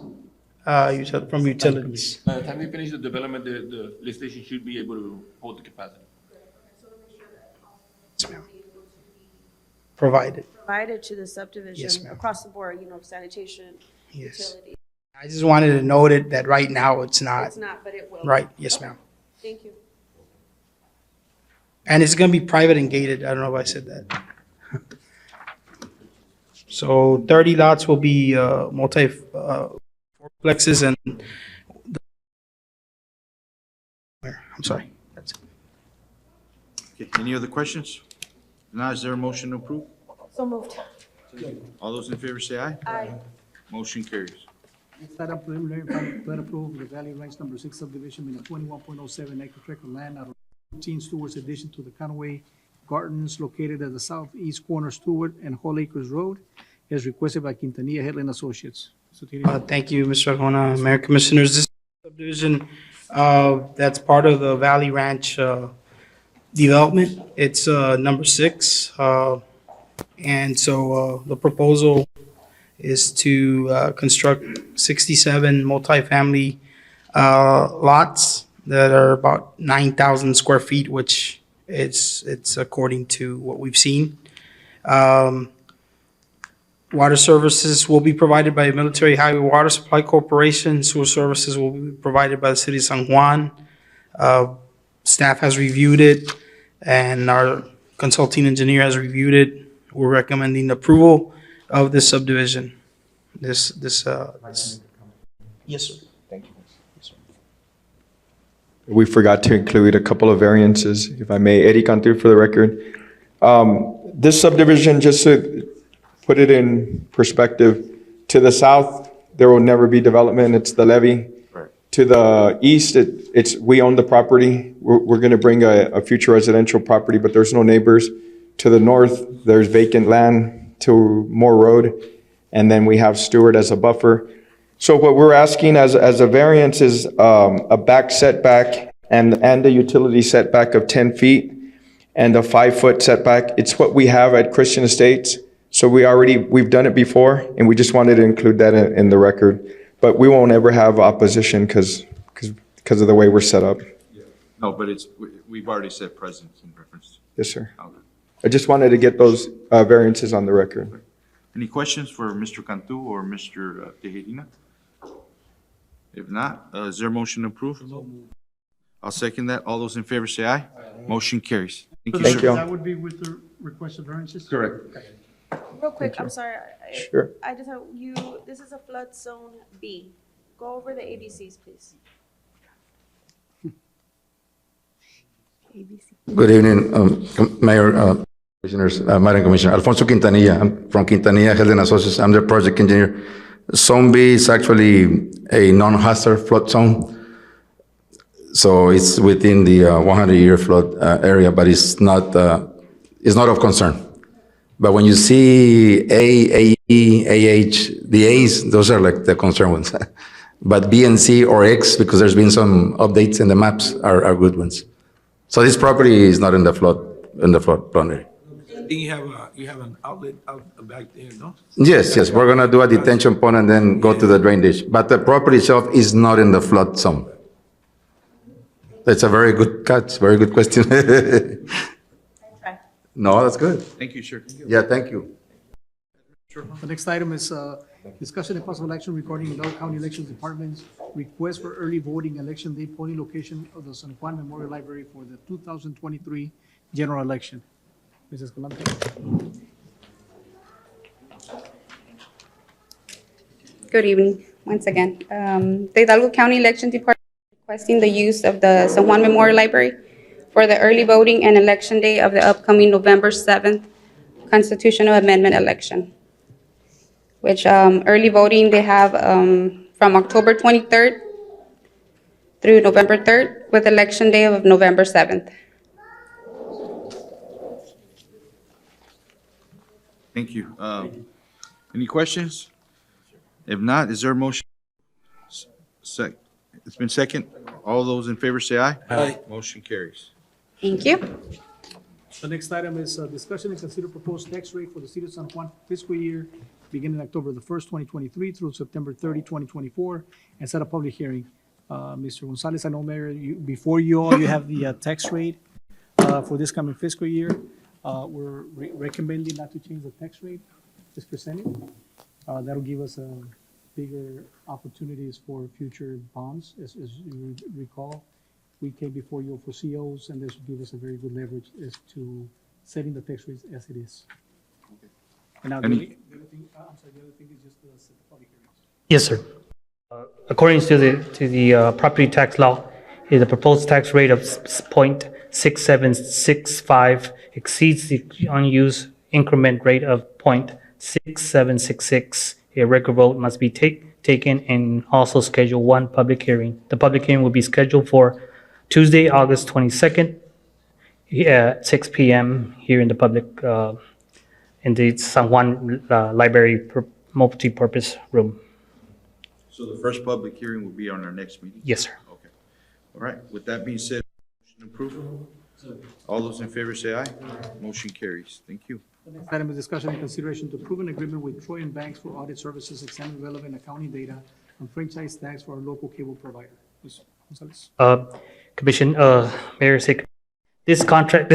from utilities. By the time we finish the development, the lift station should be able to hold the capacity. Yes, ma'am. Provided. Provided to the subdivision Yes, ma'am. across the board, sanitation, Yes. utilities. I just wanted to note it that right now it's not. It's not, but it will. Right, yes, ma'am. Thank you. And it's gonna be private and gated. I don't know if I said that. So 30 lots will be fourplexes and I'm sorry. That's it. Okay, any other questions? Now, is there a motion to approve? So moved. All those in favor say aye. Aye. Motion carries. Next item, preliminary plat approval of the Valley Ranch Number 6 subdivision in a 21.07 acre tract of land out of 14 Stewart's addition to the Conway Gardens located at the southeast corner of Stewart and Whole Acres Road, as requested by Quintanilla Headland Associates. Mr. Tejeda. Thank you, Mr. Arjona. Mayor Commissioners, this subdivision, that's part of the Valley Ranch development. It's number 6. And so the proposal is to construct 67 multifamily lots that are about 9,000 square feet, which it's according to what we've seen. Water services will be provided by Military Highway Water Supply Corporation. Sewer services will be provided by the city of San Juan. Staff has reviewed it, and our consulting engineer has reviewed it. We're recommending approval of this subdivision. Yes, sir. Thank you. We forgot to include a couple of variances, if I may. Eddie Cantu for the record. This subdivision, just to put it in perspective, to the south, there will never be development. It's the levee. Right. To the east, we own the property. We're going to bring a future residential property, but there's no neighbors. To the north, there's vacant land to Moore Road, and then we have Stewart as a buffer. So what we're asking as a variance is a back setback and a utility setback of 10 feet and a 5-foot setback. It's what we have at Christian Estates. So we've done it before, and we just wanted to include that in the record. But we won't ever have opposition because of the way we're set up. No, but we've already said presence in reference. Yes, sir. Okay. I just wanted to get those variances on the record. Any questions for Mr. Cantu or Mr. Tejeda? If not, is there a motion to approve? I'll second that. All those in favor say aye. Motion carries. Thank you, Thank sir. you. That would be with the requested variances? Correct. Real quick, I'm sorry. Sure. I just have this is a flood zone B. Go over the ABCs, please. ABC. Good evening, Mayor, Commissioners, Madam Commissioner. Alfonso Quintanilla. I'm from Quintanilla Headland Associates. I'm the project engineer. Zone B is actually a non-hazard flood zone. So it's within the 100-year flood area, but it's not of concern. But when you see A, AE, AH, the A's, those are like the concern ones. But B and C or X, because there's been some updates in the maps, are good ones. So this property is not in the flood area. I think you have an outlet out back there, no? Yes, we're gonna do a detention pond and then go to the drain ditch. But the property itself is not in the flood zone. That's a very good catch, very good question. No, that's good. Thank you, sir. Yeah, thank you. The next item is discussion and possible action regarding Laurel County Elections Department's request for early voting election day polling location of the San Juan Memorial Library for the 2023 general election. Mrs. Escalante. Good evening. once again. The Hidalgo County Election Department requesting the use of the San Juan Memorial Library for the early voting and election day of the upcoming November 7th constitutional amendment election, which early voting they have from October 23rd through November 3rd, with election day of November 7th. Thank you. Any questions? If not, is there a motion? It's been second. All those in favor say aye. Aye. Motion carries. Thank you. The next item is discussion and consider proposed tax rate for the city of San Juan fiscal year beginning October the 1st, 2023 through September 30, 2024, and set a public hearing. Mr. Gonzalez, I know, Mayor, before you all, you have the tax rate for this coming fiscal year. We're recommending not to change the tax rate, just percentage. That'll give us bigger opportunities for future bonds. As you recall, we came before you for COs, and this will give us a very good leverage as to setting the tax rates as it is. And now, the other thing, I'm sorry, the other thing is just the public hearings. Yes, sir. According to the property tax law, the proposed tax rate of 0.6765 exceeds the unused increment rate of 0.6766. A record vote must be taken and also schedule one public hearing. The public hearing will be scheduled for Tuesday, August 22nd, at 6 p.m. here in the public, in the San Juan Library multi-purpose room. So the first public hearing will be on our next meeting? Yes, sir. Okay. All right. With that being said, motion approved. All those in favor say aye. Motion carries. Thank you. The next item is discussion and consideration to approve an agreement with Troy and Banks for audit services, examine relevant accounting data on franchise tax for our local cable provider. Ms. Gonzalez. Commission, Mayor, this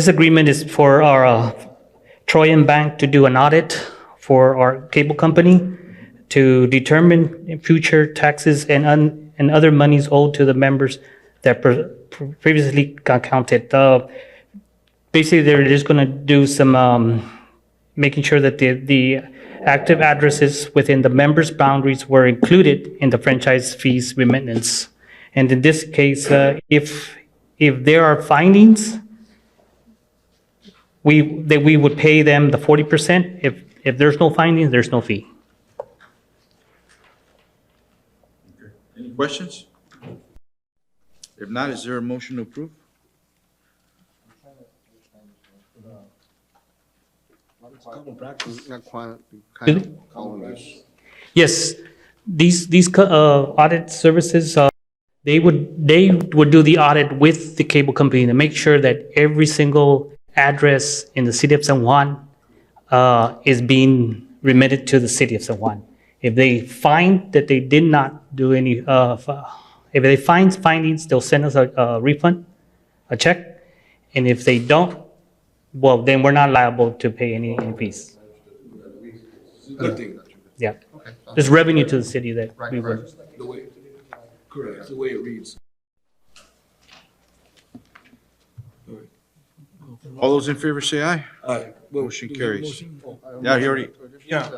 agreement is for our Troy and Bank to do an audit for our cable company to determine future taxes and other monies owed to the members that previously got counted. Basically, they're just going to do some making sure that the active addresses within the members' boundaries were included in the franchise fees remittance. And in this case, if there are findings, we would pay them the 40%. If there's no findings, there's no fee. Any questions? If not, is there a motion to approve? Yes, these audit services, they would do the audit with the cable company to make sure that every single address in the city of San Juan is being remitted to the city of San Juan. If they find that they did not do any, if they find findings, they'll send us a refund, a check, and if they don't, well, then we're not liable to pay any fees. Good thing. Yeah. There's revenue to the city that we would. The way, correct, the way it reads. All those in favor say aye. Aye. Motion carries. Yeah, he already. Yeah.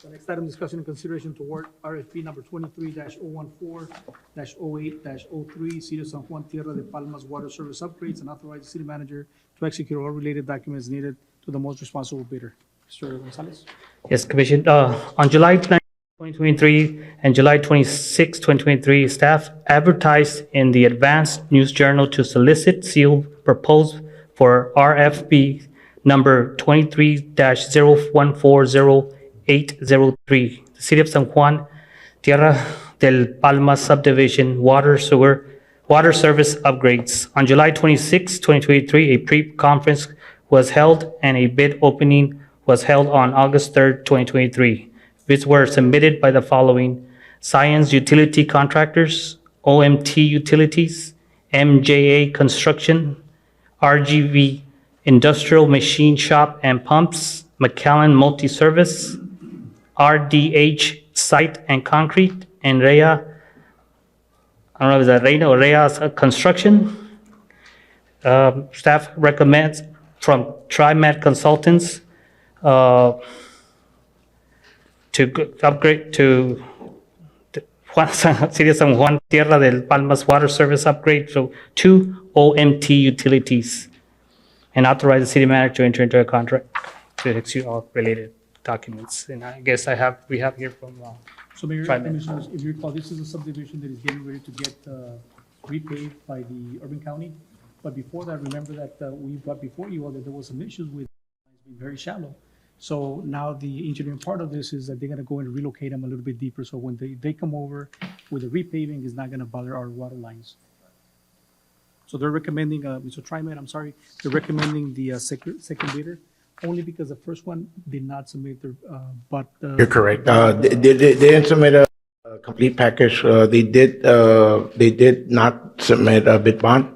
The next item, discussion and consideration to award RFP number 23-014-08-03, City of San Juan Tierra de Palmas Water Service Upgrades, and authorize the city manager to execute all related documents needed to the most responsible bidder. Mr. Gonzalez. Yes, Commission. On July 9, 2023 and July 26, 2023, staff advertised in the Advanced News Journal to solicit sealed proposal for RFP number 23-0140. 803, the City of San Juan, Tierra del Palma Subdivision Water Service Upgrades. On July 26, 2023, a pre-conference was held and a bid opening was held on August 3rd, 2023. Bids were submitted by the following: Science Utility Contractors, OMT Utilities, MJA Construction, RGV Industrial Machine Shop and Pumps, McAllen Multi-Service, RDH Site and Concrete, and REA, I don't know if it's REA or REA's Construction. Staff recommends from TriMet Consultants to upgrade to City of San Juan, Tierra del Palmas Water Service upgrade, so 2 OMT utilities. And authorize the city manager to enter into a contract to execute all related documents. And I guess we have here from, So Mayor, TriMet. Commissioners, if you recall, this is a subdivision that is getting ready to get repaved by the urban county. But before that, remember that we brought before you all that there was some issues with being very shallow. So now the engineering part of this is that they're gonna go and relocate them a little bit deeper. So when they come over with the repaving, it's not gonna bother our water lines. So they're recommending, Mr. TriMet, I'm sorry, they're recommending the second bidder, only because the first one did not submit their, but. You're correct. They didn't submit a complete package. They did not submit a bid bond.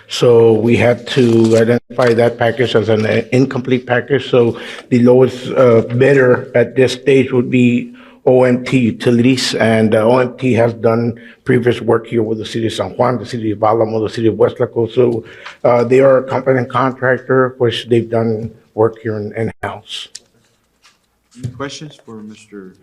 So we had to identify that package as an incomplete package. So the lowest bidder at this stage would be OMT Utilities, and OMT has done previous work here with the city of San Juan, the city of Alamo, the city of West Laco. So they are a competent contractor, which they've done work here in-house. Any questions for Mr.?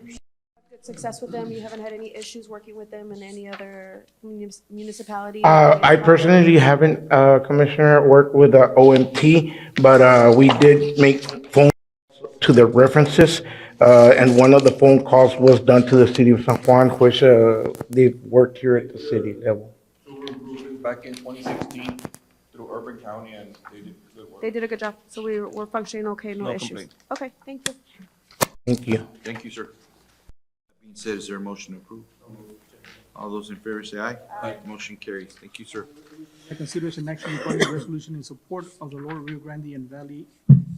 Good success with them? You haven't had any issues working with them in any other municipality? I personally haven't, Commissioner, worked with OMT, but we did make phone calls to their references, and one of the phone calls was done to the city of San Juan, which they've worked here at the city level. So we approved it back in 2016 through Urban County, and they did good work. They did a good job, so we're functioning okay, no No issues. complaint. Okay, thank you. Thank you. Thank you, sir. That being said, is there a motion to approve? All those in favor say aye. Aye. Motion carries. Thank you, sir. Consideration action regarding a resolution in support of the Lower Rio Grande and Valley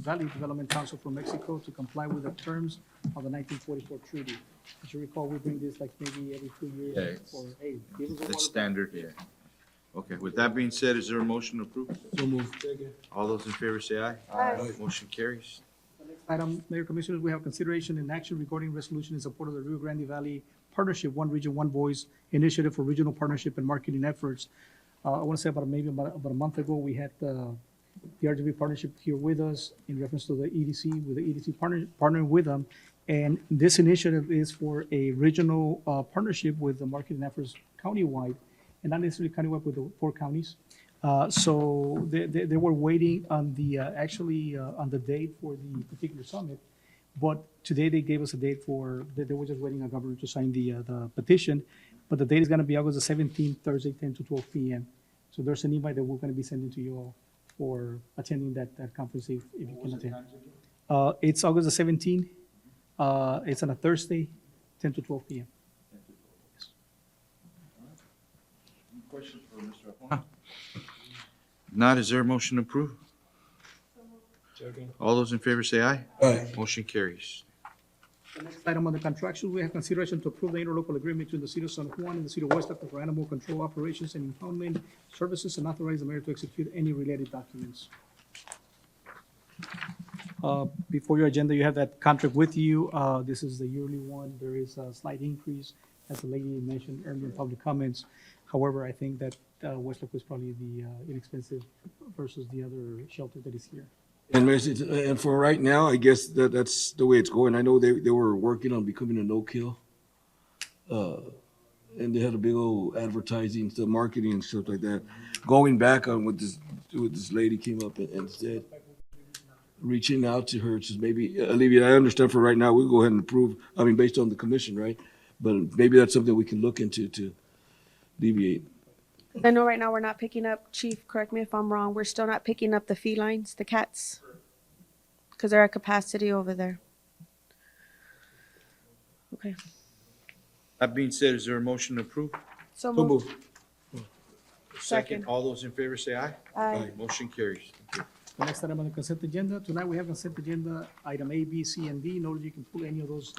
Development Council for Mexico to comply with the terms of the 1944 treaty. As you recall, we bring this like maybe every 2 years. Yeah, it's- Or, hey, give us a It's water. standard, yeah. Okay, with that being said, is there a motion to approve? So moved. All those in favor say aye. Aye. Motion carries. Item, Mayor Commissioners, we have consideration and action regarding resolution in support of the Rio Grande Valley Partnership, One Region, One Voice Initiative for Regional Partnership and Marketing Efforts. I want to say about a month ago, we had the RGV partnership here with us in reference to the EDC, with the EDC partnering with them. And this initiative is for a regional partnership with the marketing efforts countywide, and not necessarily countywide with the 4 counties. So they were waiting on the, actually, on the date for the particular summit. But today they gave us a date for, they were just waiting on governor to sign the petition. But the date is gonna be August the 17th, Thursday, 10 to 12 p.m. So there's an invite that we're gonna be sending to you all for attending that conference if you can attend. It's August the 17th. It's on a Thursday, 10 to 12 p.m. Any questions for Mr. Juan? Not, is there a motion to approve? All those in favor say aye. Aye. Motion carries. The next item on the contractual, we have consideration to approve the interlocal agreement between the city of San Juan and the city of West Laco for animal control operations and impoundment services, and authorize the mayor to execute any related documents. Before your agenda, you have that contract with you. This is the yearly one. There is a slight increase, as the lady mentioned earlier in public comments. However, I think that West Laco is probably the inexpensive versus the other shelter that is here. And for right now, I guess that's the way it's going. I know they were working on becoming a no-kill. And they had a big old advertising, stuff, marketing and stuff like that. Going back on what this lady came up and said, reaching out to her, just maybe alleviate. I understand for right now, we'll go ahead and approve, I mean, based on the commission, right? But maybe that's something we can look into to alleviate. I know right now we're not picking up, Chief, correct me if I'm wrong, we're still not picking up the felines, the cats? Because they're at capacity over there. Okay. That being said, is there a motion to approve? So moved. Second. All those in favor say aye. Aye. Motion carries. Thank you. The next item on the consent agenda, tonight we have consent agenda, item A, B, C, and D. In order you can pull any of those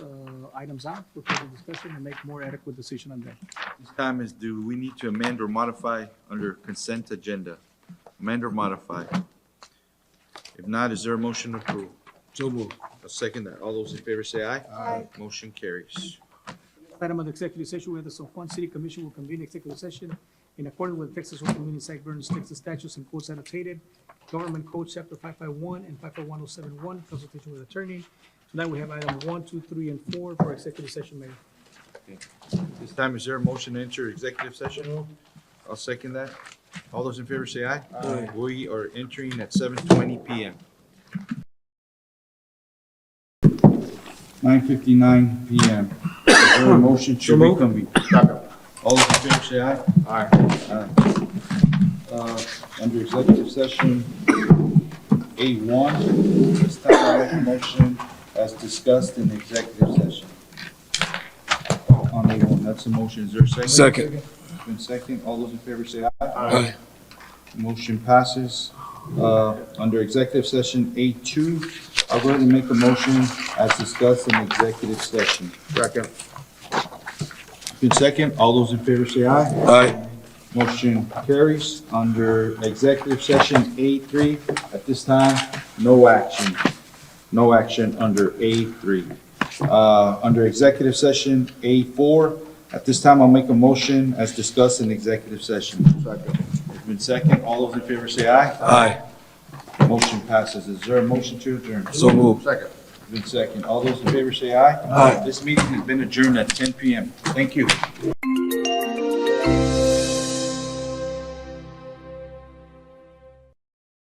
items out for further discussion and make more adequate decision on them. This time is, do we need to amend or modify under consent agenda? Amend or modify? If not, is there a motion to approve? So moved. I'll second that. All those in favor say aye. Aye. Motion carries. Item of the executive session, we have the San Juan City Commission will convene executive session in accordance with Texas Open Meeting Act, Texas statutes and codes annotated, Government Code Chapter 551 and 551.071, consultation with attorney, Tonight we have item 1, 2, 3, and 4 for executive session, Mayor. This time, is there a motion to enter executive session? I'll second that. All those in favor say aye. Aye. We are entering at 7:20 PM. 9:59 PM. Is there a motion to reconvene? All those in favor say aye. Aye. Under executive session, A1, this time I make a motion as discussed in executive session. On A1, that's the motion. Is there a second? Second. It's been second. All those in favor say aye. Aye. Motion passes. Under executive session A2, I'll go ahead and make a motion as discussed in executive session. Second. Been second. All those in favor say aye. Aye. Motion carries. Under executive session A3, at this time, no action. No action under A3. Under executive session A4, at this time, I'll make a motion as discussed in executive session. Second. It's been second. All those in favor say aye. Aye. Motion passes. Is there a motion to adjourn? So moved. Second. It's been second. All those in favor say aye. Aye. This meeting has been adjourned at 10 PM. Thank you.